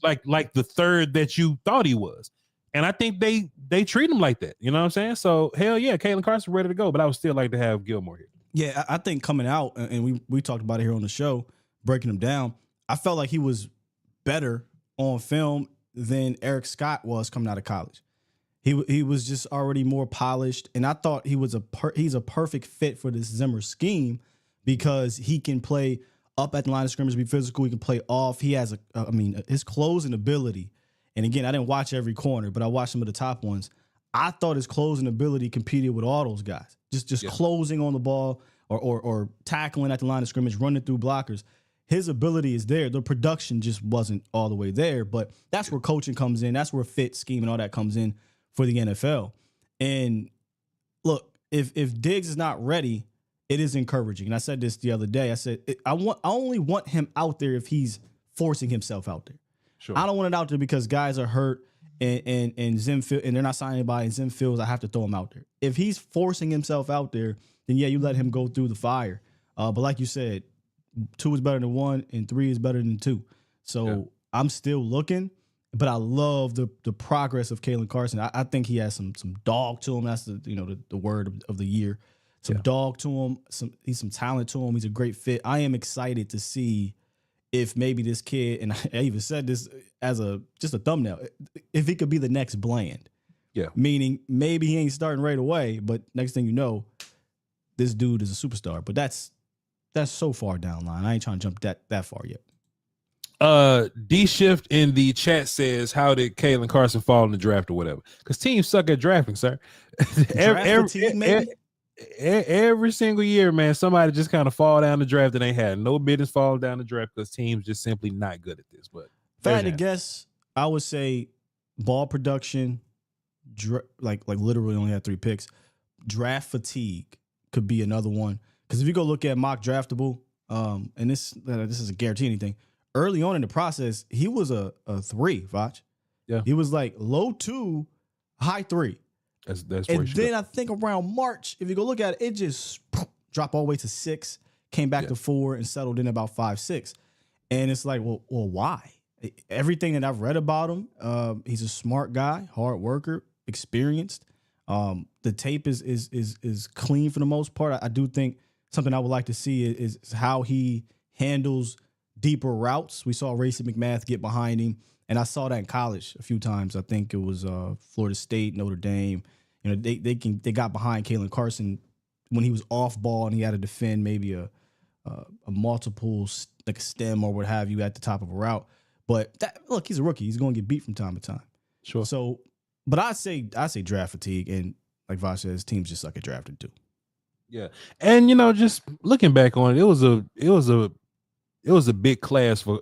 like the 3rd that you thought he was? And I think they treat him like that. You know what I'm saying? So hell yeah, Kalen Carson ready to go, but I would still like to have Gilmore here. Yeah, I think coming out, and we talked about it here on the show, breaking him down, I felt like he was better on film than Eric Scott was coming out of college. He was just already more polished, and I thought he's a perfect fit for this Zimmer scheme because he can play up at the line of scrimmage, be physical. He can play off. He has his closing ability. And again, I didn't watch every corner, but I watched some of the top ones. I thought his closing ability competed with all those guys. Just closing on the ball or tackling at the line of scrimmage, running through blockers. His ability is there. The production just wasn't all the way there, but that's where coaching comes in. That's where fit, scheme, and all that comes in for the NFL. And look, if Diggs is not ready, it is encouraging. And I said this the other day. I said I only want him out there if he's forcing himself out there. Sure. I don't want it out there because guys are hurt and Zim feel, and they're not signing anybody, and Zim feels I have to throw him out there. If he's forcing himself out there, then yeah, you let him go through the fire. But like you said, 2 is better than 1, and 3 is better than 2. So I'm still looking, but I love the progress of Kalen Carson. I think he has some dog to him. That's the word of the year. Some dog to him. He's some talent to him. He's a great fit. I am excited to see if maybe this kid, and I even said this as just a thumbnail, if he could be the next Bland. Yeah. Meaning maybe he ain't starting right away, but next thing you know, this dude is a superstar. But that's so far down the line. I ain't trying to jump that far yet. D Shift in the chat says, how did Kalen Carson fall in the draft or whatever? Because teams suck at drafting, sir. Every single year, man, somebody just kind of fall down the draft that ain't had no business fall down the draft because teams just simply not good at this. But if I had to guess, I would say ball production, like literally only had 3 picks. Draft fatigue could be another one. Because if you go look at mock draftable, and this is a guarantee anything, early on in the process, he was a 3, Voch. Yeah. He was like low 2, high 3. That's and then I think around March, if you go look at it, it just dropped all the way to 6, came back to 4, and settled in about 5, 6. And it's like, well, why? Everything that I've read about him, he's a smart guy, hard worker, experienced. The tape is clean for the most part. I do think something I would like to see is how he handles deeper routes. We saw Racey McMath get behind him, and I saw that in college a few times. I think it was Florida State, Notre Dame. You know, they got behind Kalen Carson when he was off ball and he had to defend maybe a multiple, like a stem or what have you at the top of a route. But look, he's a rookie. He's going to get beat from time to time. Sure. So, but I say draft fatigue, and like Voch says, teams just suck at drafting too. Yeah, and just looking back on it, it was a big class for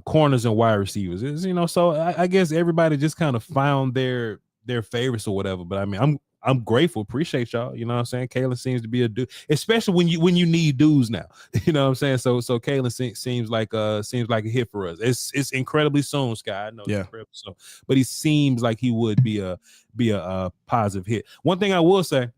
corners and wide receivers. So I guess everybody just kind of found their favorites or whatever. But I mean, I'm grateful, appreciate y'all. You know what I'm saying? Kalen seems to be a dude, especially when you need dudes now. You know what I'm saying? So Kalen seems like a hit for us. It's incredibly soon, Sky. I know, it's incredibly soon, but he seems like he would be a positive hit. One thing I will say,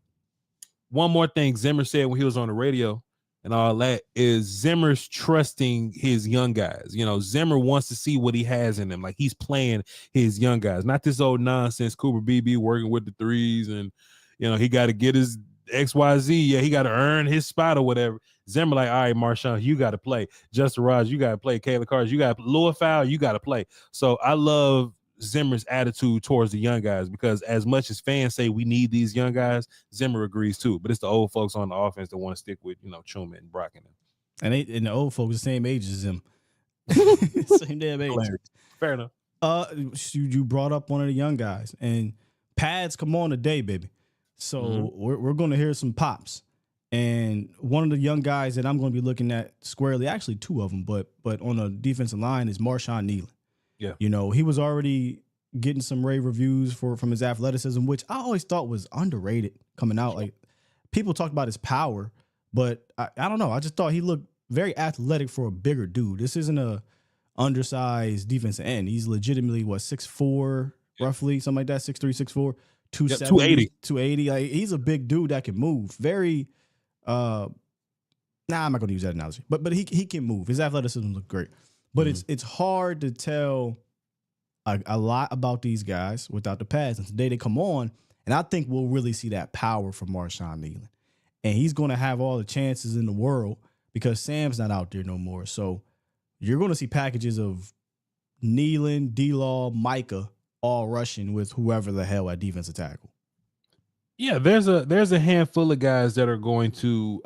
one more thing Zimmer said when he was on the radio and all that is Zimmer's trusting his young guys. Zimmer wants to see what he has in them. Like, he's playing his young guys, not this old nonsense Cooper Beebe working with the 3s and, he got to get his XYZ. Yeah, he got to earn his spot or whatever. Zimmer like, all right, Marshawn, you got to play. Justin Rogers, you got to play. Kalen Carson, you got to Louis Fowl, you got to play. So I love Zimmer's attitude towards the young guys, because as much as fans say we need these young guys, Zimmer agrees too. But it's the old folks on the offense that want to stick with Truman and Brock and them. And the old folks the same age as him. Same damn age. Fair enough. You brought up one of the young guys, and pads come on today, baby. So we're going to hear some pops. And one of the young guys that I'm going to be looking at squarely, actually two of them, but on a defensive line is Marshawn Nealon. Yeah. You know, he was already getting some rave reviews from his athleticism, which I always thought was underrated coming out. Like people talked about his power, but I don't know. I just thought he looked very athletic for a bigger dude. This isn't a undersized defensive end. He's legitimately 6'4", roughly, something like that, 6'3", 6'4", 270, 280. Like he's a big dude that can move. Very I'm not going to use that analogy, but he can move. His athleticism looks great, but it's hard to tell a lot about these guys without the pads. And today they come on, and I think we'll really see that power from Marshawn Nealon, and he's going to have all the chances in the world because Sam's not out there no more. So you're going to see packages of Nealon, D-Law, Micah all rushing with whoever the hell at defensive tackle. Yeah, there's a handful of guys that are going to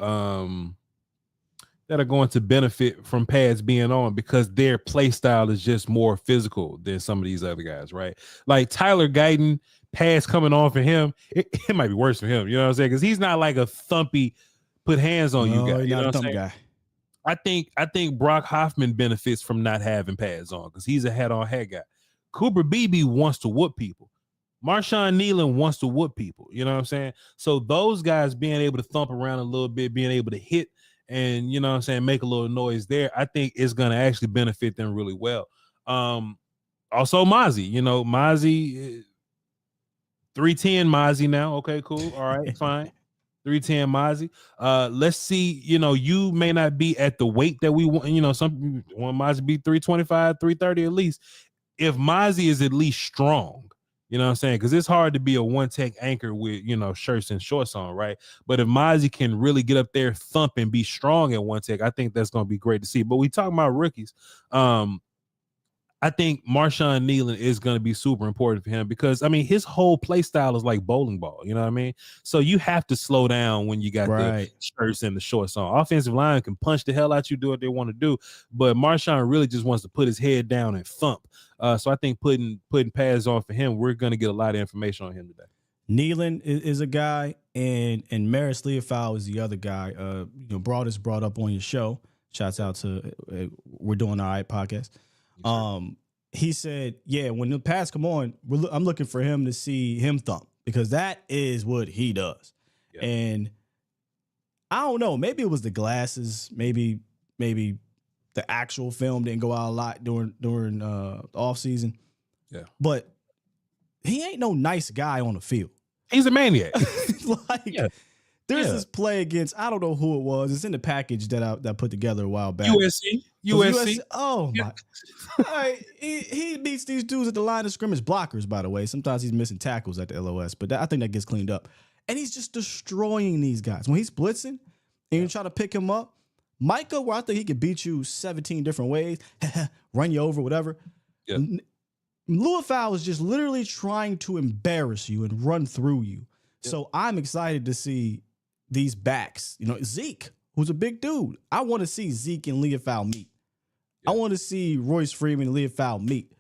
benefit from pads being on because their play style is just more physical than some of these other guys, right? Like Tyler Guyton, pads coming on for him, it might be worse for him, you know what I'm saying? Because he's not like a thumpy, put hands on you guy. He's you know not a what I'm thump saying? guy. I think Brock Hoffman benefits from not having pads on because he's a head-on head guy. Cooper Beebe wants to whoop people. Marshawn Nealon wants to whoop people. You know what I'm saying? So those guys being able to thump around a little bit, being able to hit and, you know what I'm saying, make a little noise there, I think is going to actually benefit them really well. Also Mozzie, you know, Mozzie, 310 Mozzie now. Okay, cool. All right, fine. 310 Mozzie. Let's see, you know, you may not be at the weight that we want, you know, some want Mozzie be 325, 330 at least. If Mozzie is at least strong, you know what I'm saying? Because it's hard to be a one-tech anchor with, you know, shirts and shorts on, right? But if Mozzie can really get up there, thump, and be strong at one tech, I think that's going to be great to see. But we talk about rookies. I think Marshawn Nealon is going to be super important for him because, I mean, his whole play style is like bowling ball. You know what I mean? So you have to slow down when you got the shirts and the shorts on. Offensive line can punch the hell out you, do what they want to do. But Marshawn really just wants to put his head down and thump. So I think putting pads on for him, we're going to get a lot of information on him today. Nealon is a guy, and Maris Leofau is the other guy. You know, brought up on your show. Shouts out to We're Doing All Right podcast. He said, yeah, when the pads come on, I'm looking for him to see him thump because that is what he does. Yep. And I don't know, maybe it was the glasses, maybe the actual film didn't go out a lot during the off season. Yeah. But he ain't no nice guy on the field. He's a maniac. There's this play against, I don't know who it was. It's in the package that I put together a while back. USC. Oh my! Right. He beats these dudes at the line of scrimmage, blockers. By the way, sometimes he's missing tackles at the LOS, but I think that gets cleaned up. And he's just destroying these guys when he's blitzing, and you try to pick him up. Micah, where I think he could beat you 17 different ways, run you over, whatever. Yeah. Leofau is just literally trying to embarrass you and run through you. Yeah. So I'm excited to see these backs. You know, Zeke, who's a big dude. I want to see Zeke and Leofau meet. Yeah. I want to see Royce Freeman and Leofau meet.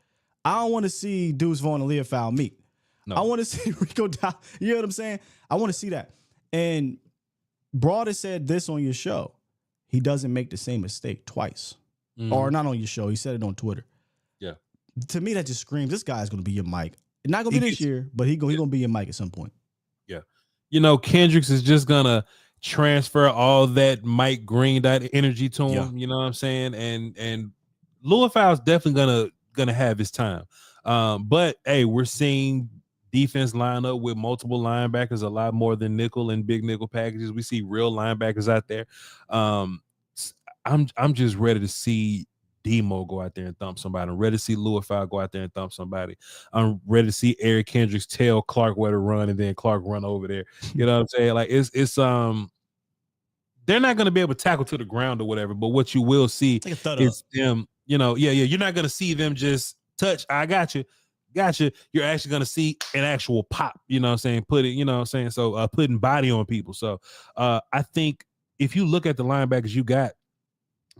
I don't want to see Deuce Vaughn and Leofau meet. No. I want to see Rico Dow. You know what I'm saying? I want to see that. And Broad has said this on your show. He doesn't make the same mistake twice. Or not on your show. He said it on Twitter. Yeah. To me, that just screams, this guy's going to be your Mike. Not going to be this year, but he's going to be your Mike at some point. Yeah. You know, Kendricks is just going to transfer all that Mike Green energy to him. Yeah. You know what I'm saying? And Leofau's definitely gonna have his time. But hey, we're seeing defense line up with multiple linebackers a lot more than nickel and big nickel packages. We see real linebackers out there. I'm just ready to see Demo go out there and thump somebody. I'm ready to see Leofau go out there and thump somebody. I'm ready to see Eric Kendricks tell Clark where to run and then Clark run over there. You know what I'm saying? Like it's they're not going to be able to tackle to the ground or whatever, but what you will see is them, you know, you're not going to see them just touch. I got you. You're actually going to see an actual pop, you know what I'm saying? Put it, you know what I'm saying? So putting body on people. So I think if you look at the linebackers you got,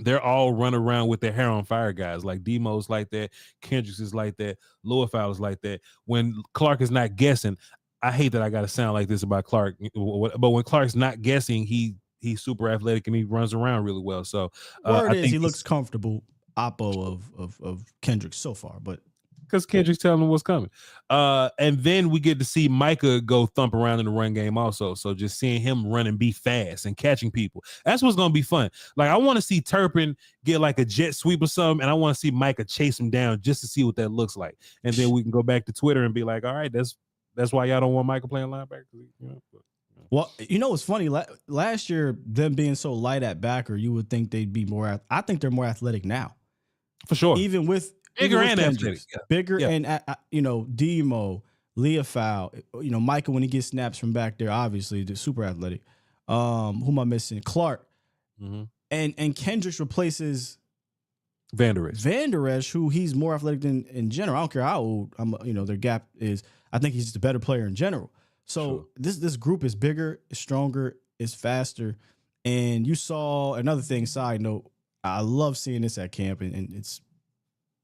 they're all running around with their hair on fire guys. Like Demo's like that. Kendricks is like that. Leofau is like that. When Clark is not guessing, I hate that I got to sound like this about Clark, but when Clark's not guessing, he he's super athletic and he runs around really well. So Word I is think he looks comfortable, oppo of Kendrick so far, but because Kendrick's telling him what's coming. And then we get to see Micah go thump around in the run game also. So just seeing him run and be fast and catching people. That's what's going to be fun. Like, I want to see Turpin get like a jet sweep or something, and I want to see Micah chase him down just to see what that looks like. And then we can go back to Twitter and be like, all right, that's why y'all don't want Micah playing linebacker. Well, what's funny? Last year, them being so light at backer, you would think they'd be more. I think they're more athletic now. For sure. Even with bigger and Kendricks, athletic. bigger and Demo, Leofau, Micah when he gets snaps from back there, obviously they're super athletic. Who am I missing? Clark, and Kendricks replaces Van Der Esch, who he's more athletic than in general. I don't care how old their gap is. I think he's just a better player in general. So this group is bigger, is stronger, is faster. And you saw another thing. Side note, I love seeing this at camp, and it's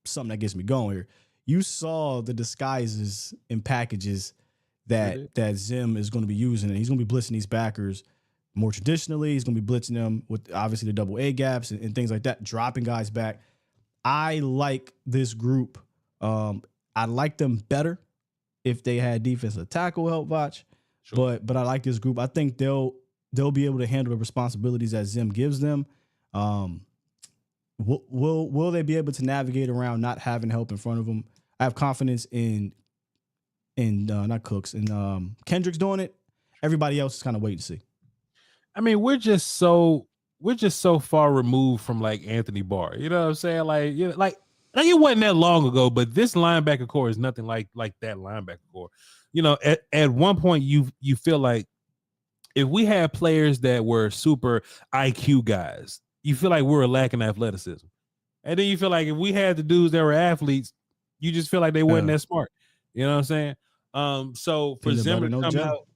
something that gets me going here. You saw the disguises and packages that Zim is going to be using, and he's going to be blitzing these backers more traditionally. He's going to be blitzing them with obviously the double A gaps and things like that, dropping guys back. I like this group. I like them better if they had defensive tackle help, Voch. But I like this group. I think they'll be able to handle the responsibilities that Zim gives them. Will they be able to navigate around not having help in front of them? I have confidence in not Cooks and Kendrick's doing it. Everybody else is kind of waiting to see. I mean, we're just so far removed from like Anthony Barr. You know what I'm saying? Like it wasn't that long ago, but this linebacker core is nothing like that linebacker core. At one point you feel like if we had players that were super IQ guys, you feel like we were lacking athleticism. And then you feel like if we had the dudes that were athletes, you just feel like they wasn't that smart. You know what I'm saying? So for Zimmer to come out,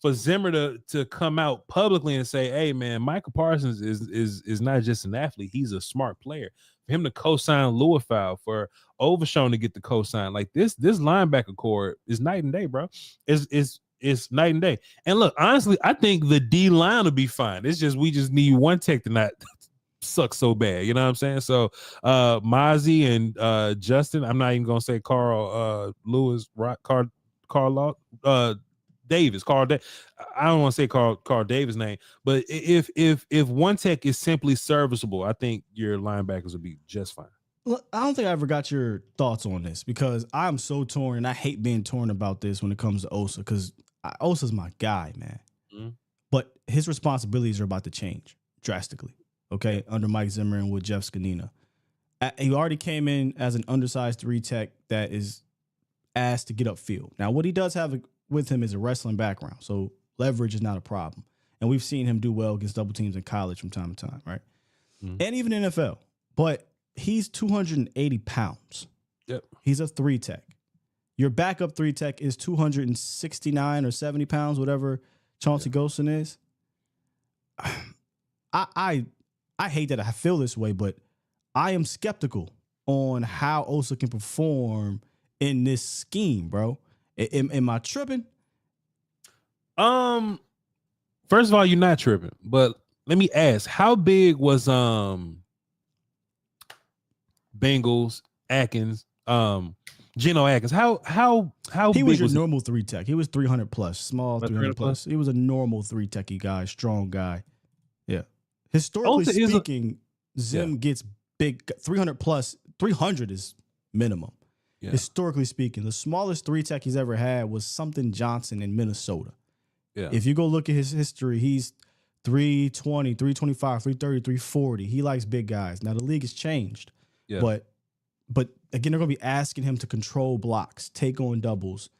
for Zimmer to come out publicly and say, hey man, Micah Parsons is not just an athlete, he's a smart player. For him to co-sign Leofau, for Overshown to get the co-sign, like this linebacker core is night and day, bro. It's night and day. And look, honestly, I think the D-line will be fine. It's just we just need one tech to not suck so bad. You know what I'm saying? So Mozzie and Justin, I'm not even gonna say Carl Lewis, Carl Davis. I don't want to say Carl Davis' name, but if one tech is simply serviceable, I think your linebackers will be just fine. Look, I don't think I ever got your thoughts on this because I'm so torn, and I hate being torn about this when it comes to Osa because Osa's my guy, man. Mm-hmm. But his responsibilities are about to change drastically, okay, under Mike Zimmer and with Jeff Scanina. He already came in as an undersized 3 tech that is asked to get upfield. Now, what he does have with him is a wrestling background, so leverage is not a problem. And we've seen him do well against double teams in college from time to time, right? Mm-hmm. And even in NFL. But he's 280 pounds. Yep. He's a 3 tech. Your backup 3 tech is 269 or 70 pounds, whatever Chauncey Golson is. I hate that I feel this way, but I am skeptical on how Osa can perform in this scheme, bro. Am I tripping? First of all, you're not tripping, but let me ask, how big was Bengals Atkins, Geno Atkins? How he big was your normal 3 tech? He was 300 plus, small 300 plus. plus. He was a normal 3 techie guy, strong guy. Yeah. Historically speaking, Zim gets big 300 plus. 300 is minimum. Yeah. Historically speaking, the smallest 3 tech he's ever had was something Johnson in Minnesota. Yeah. If you go look at his history, he's 320, 325, 330, 340. He likes big guys. Now the league has changed. Yeah. But again, they're going to be asking him to control blocks, take on doubles,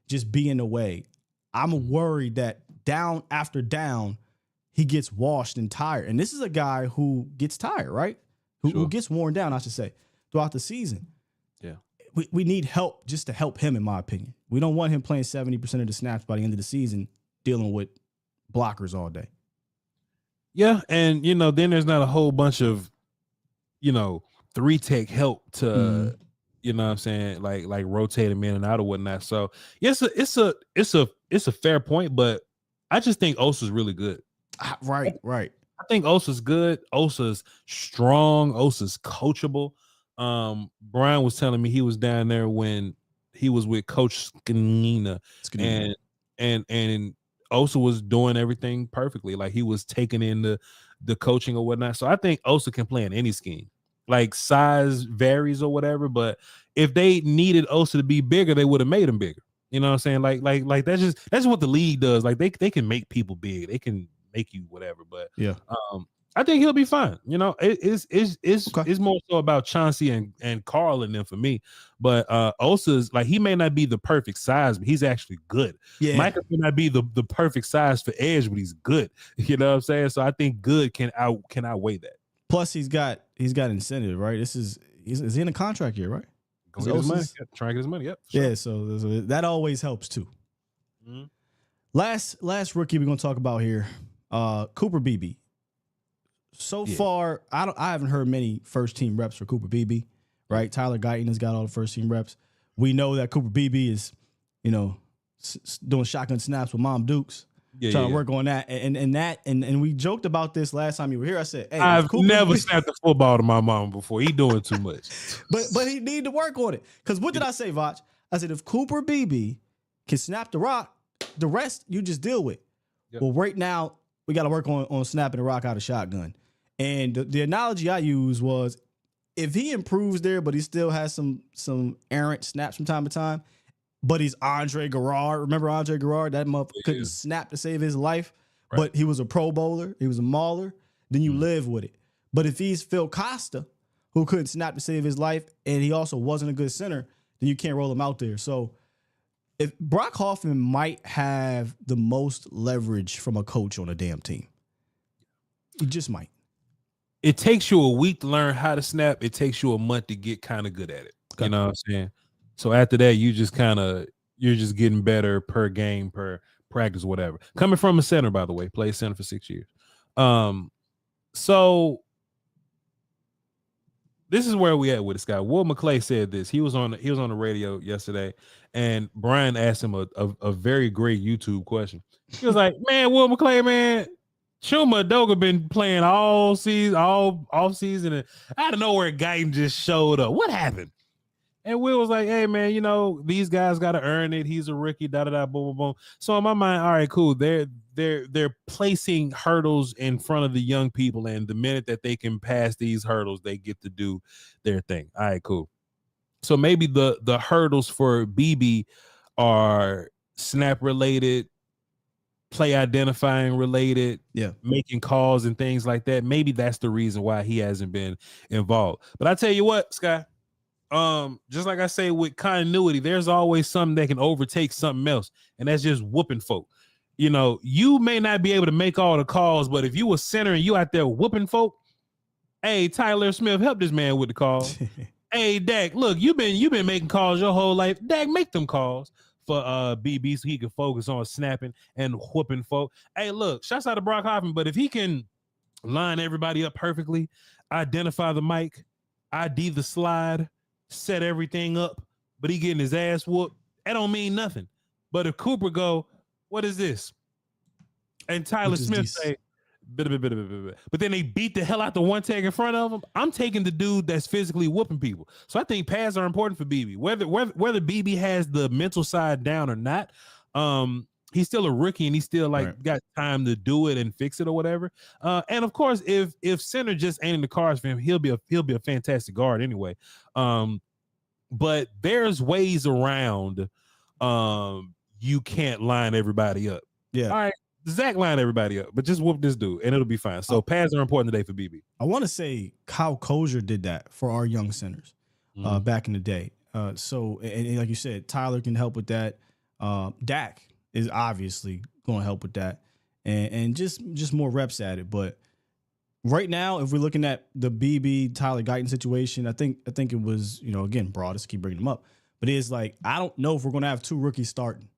just be in the way. I'm worried that down after down, he gets washed and tired. And this is a guy who gets tired, right? Who gets worn down, I should say, throughout the season. Yeah. We need help just to help him, in my opinion. We don't want him playing 70% of the snaps by the end of the season, dealing with blockers all day. Yeah, and, then there's not a whole bunch of, 3 tech help to, you know what I'm saying, like rotate him in and out or whatnot. So, yes, it's a fair point, but I just think Osa's really good. Right. I think Osa's good. Osa's strong. Osa's coachable. Brian was telling me he was down there when he was with Coach Skanina, and Osa was doing everything perfectly. Like he was taking in the coaching or whatnot. So I think Osa can play in any scheme. Like size varies or whatever, but if they needed Osa to be bigger, they would have made him bigger. You know what I'm saying? Like that's what the league does. Like they can make people big. They can make you whatever. But Yeah. I think he'll be fine. You know, it's Okay. more so about Chauncey and Carl and them for me. But Osa's like he may not be the perfect size, but he's actually good. Yeah. Micah may not be the perfect size for edge, but he's good. You know what I'm saying? So I think good can outweigh that. Plus, he's got incentive, right? Is he in a contract year, right? Go get his money. Try and get his money. Yep. Sure. Yeah. So that always helps too. Mm-hmm. Last rookie we're gonna talk about here, Cooper Beebe. So far, I haven't heard many first team reps for Cooper Beebe, right? Tyler Guyton has got all the first team reps. We know that Cooper Beebe is, doing shotgun snaps with Mom Dukes, trying to work on that. And we joked about this last time you were here. I said, hey, I've never snapped a football to my mom before. He doing too much. but he need to work on it. Because what did I say, Voch? I said, if Cooper Beebe can snap the rock, the rest you just deal with. Yep. Well, right now, we got to work on snapping the rock out of shotgun. And the analogy I used was if he improves there, but he still has some errant snaps from time to time, but he's Andre Garrard. Remember Andre Garrard? That motherfucker couldn't snap to save his life, but he was a Pro Bowler. He was a mauler. Then you live with it. But if he's Phil Costa, who couldn't snap to save his life, and he also wasn't a good center, then you can't roll him out there. So if Brock Hoffman might have the most leverage from a coach on a damn team. He just might. It takes you a week to learn how to snap. It takes you a month to get kind of good at it. Okay. You know what I'm saying? So after that, you're just getting better per game, per practice, whatever. Coming from a center, by the way, played center for 6 years. So this is where we at with this guy. Will McClay said this. He was on the radio yesterday, and Brian asked him a very great YouTube question. He was like, "Man, Will McClay, man, Chuma Doga been playing all season, all off season, and out of nowhere, Guyton just showed up. What happened?" And Will was like, "Hey, man, these guys got to earn it. He's a rookie, boom, boom, boom." So in my mind, all right, cool. They're placing hurdles in front of the young people, and the minute that they can pass these hurdles, they get to do their thing. All right, cool. So maybe the hurdles for Beebe are snap related, play identifying related, making calls and things like that. Maybe that's the reason why he hasn't been involved. But I tell you what, Sky, just like I say with continuity, there's always something that can overtake something else, and that's just whooping folk. You may not be able to make all the calls, but if you were center and you out there whooping folk, hey, Tyler Smith, help this man with the call. Hey, Dak, look, you've been making calls your whole life. Dak, make them calls for BB so he can focus on snapping and whooping folk. Hey, look, shouts out to Brock Hoffman, but if he can line everybody up perfectly, identify the mic, ID the slide, set everything up, but he getting his ass whooped, that don't mean nothing. But if Cooper go, what is this? And Tyler Smith say, but then they beat the hell out the one tag in front of him. I'm taking the dude that's physically whooping people. So I think pads are important for BB. Whether BB has the mental side down or not, he's still a rookie and he's still got time to do it and fix it or whatever. And of course, if center just ain't in the cards for him, he'll be a fantastic guard anyway. But there's ways around. You can't line everybody up. Yeah. All right. Zach line everybody up, but just whoop this dude and it'll be fine. So pads are important today for BB. I want to say Kyle Kozier did that for our young centers back in the day. So like you said, Tyler can help with that. Dak is obviously going to help with that, and just more reps at it. But right now, if we're looking at the BB Tyler Guyton situation, I think it was again broadest. Keep bringing them up, but it's like I don't know if we're going to have two rookies starting.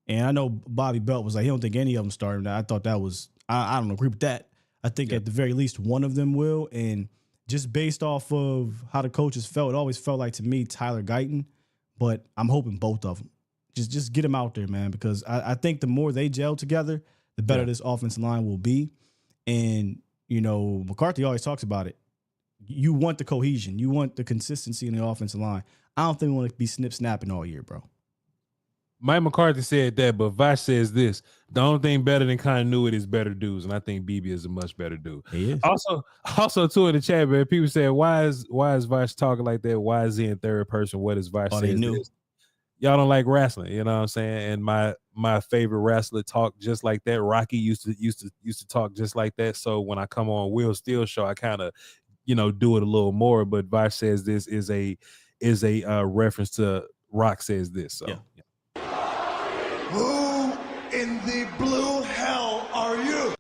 And I know Bobby Belt was like, he don't think any of them starting. I thought that was, I don't agree with that. I think at the very least one of them will. And just based off of how the coaches felt, it always felt like to me Tyler Guyton, but I'm hoping both of them. Just get them out there, man, because I think the more they gel together, the better this offensive line will be. And, McCarthy always talks about it. You want the cohesion. You want the consistency in the offensive line. I don't think we want to be snip-snapping all year, bro. Mike McCarthy said that, but Voch says this: the only thing better than continuity is better dudes, and I think Beebe is a much better dude. He is. Also too in the chat, man, people say, why is Voch talking like that? Why is he in third person? What is Voch saying? Y'all don't like wrestling, you know what I'm saying? And my favorite wrestler talk just like that. Rocky used to talk just like that. So when I come on Will Steele show, I kind of do it a little more. But Voch says this is a reference to Rock says this. So. Yeah. Who in the blue hell are you?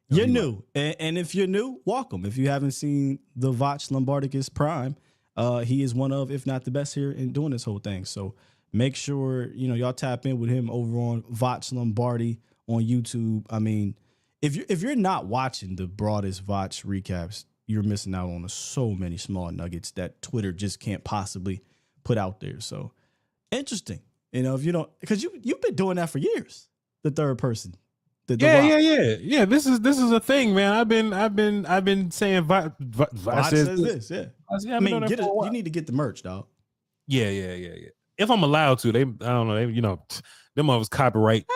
You're new. And if you're new, welcome. If you haven't seen the Voch Lombardicus Prime, he is one of, if not the best here in doing this whole thing. So make sure, y'all tap in with him over on Voch Lombardi on YouTube. I mean, if you're not watching the broadest Voch recaps, you're missing out on so many small nuggets that Twitter just can't possibly put out there. So interesting. If you don't, because you've been doing that for years. The third person. Yeah. This is a thing, man. I've been saying Voch says this. Yeah. I mean, you need to get the merch, dog. Yeah. If I'm allowed to, I don't know. Them of us copyright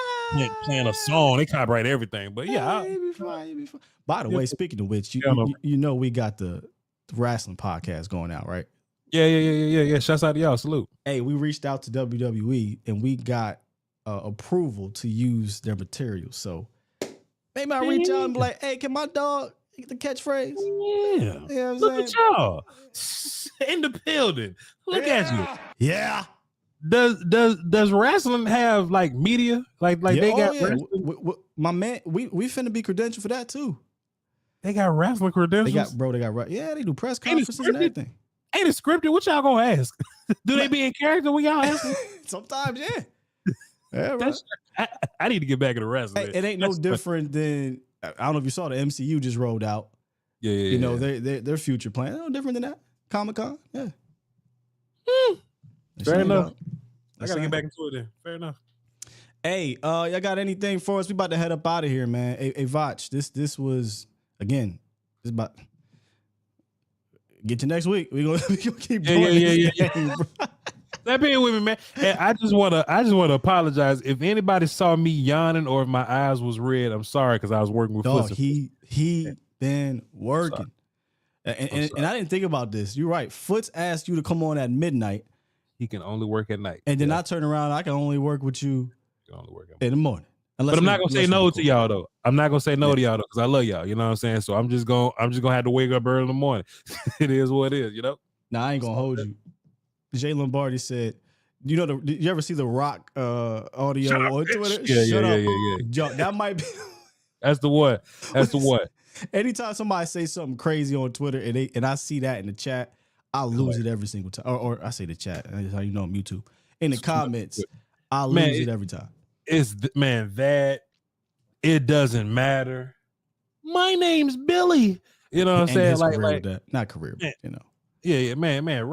playing a song. They copyright everything. But yeah, you'll be fine. By the way, speaking of which, we got the wrestling podcast going out, right? Yeah. Shouts out to y'all. Salute. Hey, we reached out to WWE and we got approval to use their material. So maybe I reach out and be like, hey, can my dog get the catchphrase? Yeah. Look at y'all in the building. Look at you. Yeah. Does wrestling have like media? Like they got my man. We finna be credentialed for that too. They got wrestling credentials. They do press conferences and everything. Ain't it scripted? What y'all gonna ask? Do they be in character when y'all ask them? Sometimes, yeah. Yeah, right. I need to get back into wrestling. It ain't no different than, I don't know if you saw the MCU just rolled out. Yeah. Their future plan. No different than that. Comic-Con, yeah. Fair enough. I gotta get back into it then. Fair enough. Hey, y'all got anything for us? We about to head up out of here, man. Hey, Voch, this was, again, this about... Get you next week. We're gonna keep doing yeah. Step in with me, man. And I just wanna apologize if anybody saw me yawning or if my eyes was red. I'm sorry because I was working with Dog, he been working. And I didn't think about this. You're right. Foots asked you to come on at midnight. He can only work at night. And then I turn around, I can only work with you in the morning. But I'm not gonna say no to y'all though. I'm not gonna say no to y'all though, because I love y'all. You know what I'm saying? So I'm just gonna have to wake up early in the morning. It is what it is, Nah, I ain't gonna hold you. Jay Lombardi said, did you ever see the Rock audio on Twitter? Yeah. That might be That's the one. Anytime somebody say something crazy on Twitter and I see that in the chat, I lose it every single time. Or I say the chat. That's how you know I'm YouTube. In the comments, I lose it every time. That it doesn't matter. My name's Billy. You know what I'm saying? Like that. Not career, but Yeah, man.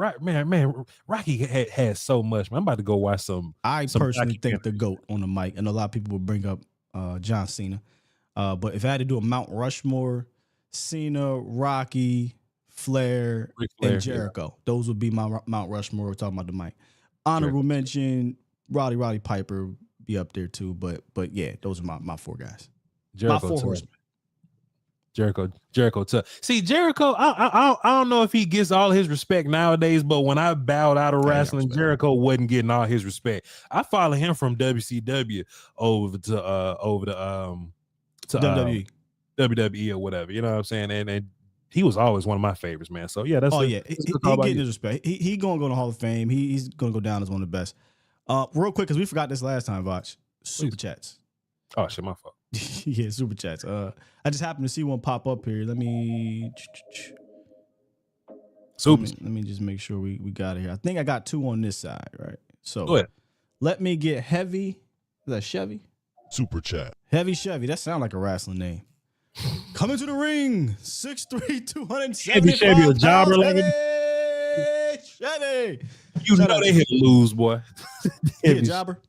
Rocky had so much. Man, I'm about to go watch some. I personally think the GOAT on the mic, and a lot of people will bring up John Cena. But if I had to do a Mount Rushmore, Cena, Rocky, Flair, and Jericho, those would be my Mount Rushmore. We're talking about the mic. Honorable mention, Roddy Piper be up there too. But yeah, those are my four guys. Jericho, my four horsemen. Jericho tough. See, Jericho, I don't know if he gets all his respect nowadays, but when I bowed out of wrestling, Jericho wasn't getting all his respect. I follow him from WCW over to WWE or whatever. You know what I'm saying? And he was always one of my favorites, man. So yeah, that's he getting his respect. He gonna go to the Hall of Fame. He's gonna go down as one of the best. Real quick, because we forgot this last time, Voch. Super chats. Oh shit, my fault. Yeah, super chats. I just happened to see one pop up here. Let me just make sure we got it here. I think I got two on this side, right? So go ahead. Let me get Heavy. Is that Chevy? Super chat. Heavy Chevy. That sounds like a wrestling name. Coming to the ring, 6'3", 275 Chevy, a jobber like Chevy. You know they hit lose, boy. He a jobber?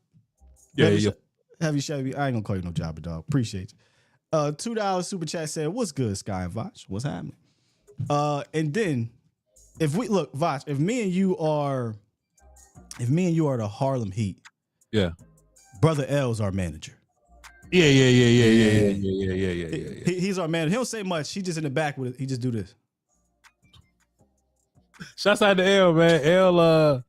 Yeah. Heavy Chevy. I ain't gonna call you no jobber, dog. Appreciate you. $2 super chat said, "What's good, Sky and Voch? What's happening?" And then if we look, Voch, if me and you are the Harlem Heat, Yeah. Brother L's our manager. Yeah. He's our manager. He don't say much. He just in the back with it. He just do this. Shouts out to L, man.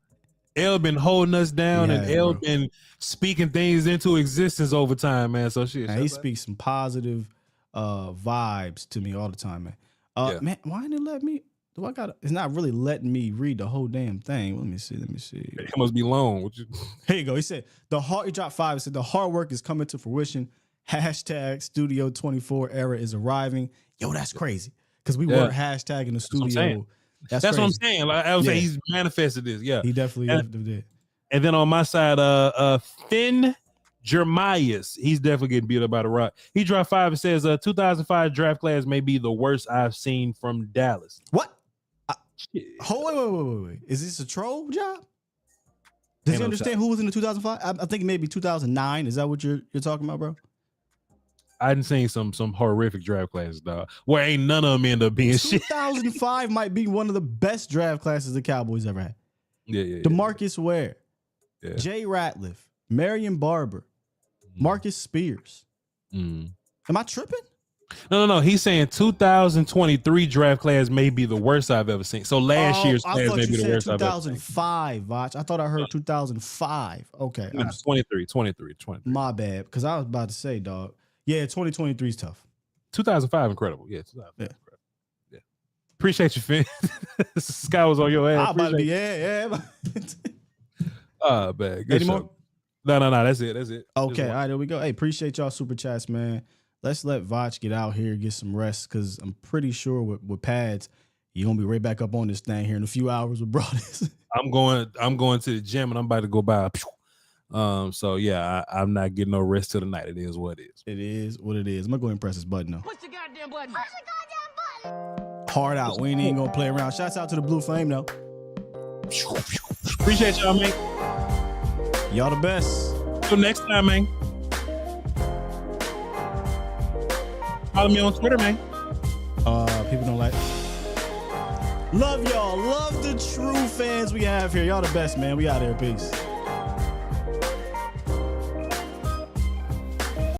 L been holding us down, Yeah, and L bro. been speaking things into existence over time, man. So shit. Man, he speaks some positive vibes to me all the time, man. Yeah. Man, why didn't it let me? Do I got? It's not really letting me read the whole damn thing. Let me see. It must be long. Here you go. He said he dropped 5. He said the hard work is coming to fruition. # Studio 24 era is arriving. Yo, that's crazy. Because we were hashtagging the studio. That's what I'm crazy. saying. Like I was saying, he's manifested this. Yeah, He definitely did. And then on my side, Finn Jeremias, he's definitely getting beat up by the Rock. He dropped 5 and says, 2005 draft class may be the worst I've seen from Dallas. What? Wait. Is this a troll job? Does he understand who was in the 2005? I think maybe 2009. Is that what you're talking about, bro? I done seen some horrific draft classes, dog, where ain't none of them end up being shit. 2005 might be one of the best draft classes the Cowboys ever had. Yeah. DeMarcus Ware, Yeah. Jay Ratliff, Marion Barber, Marcus Spears. Am I tripping? No. He's saying 2023 draft class may be the worst I've ever seen. So last year's class may be the worst I've ever seen. 2005, Voch. I thought I heard 2005. Okay. No, 23. My bad. Because I was about to say, dog. Yeah, 2023 is tough. 2005, incredible. Yeah, 2005, incredible. Yeah. Appreciate you, Finn. Sky was on your ass. I'm about to be, yeah. Bad. Good Any more? show. No. That's it. Okay, all right, there we go. Hey, appreciate y'all super chats, man. Let's let Voch get out here, get some rest, because I'm pretty sure with pads, you're gonna be right back up on this thing here in a few hours with Broadus. I'm going to the gym and I'm about to go by. So yeah, I'm not getting no rest till the night. It is what it is. It is what it is. I'm gonna go ahead and press this button though. Push the goddamn button. Push the goddamn button. Hard out. We ain't even gonna play around. Shouts out to the Blue Flame though. Appreciate y'all, man. Y'all the best. Till next time, man. Follow me on Twitter, man. People don't like. Love y'all. Love the true fans we have here. Y'all the best, man. We out here. Peace.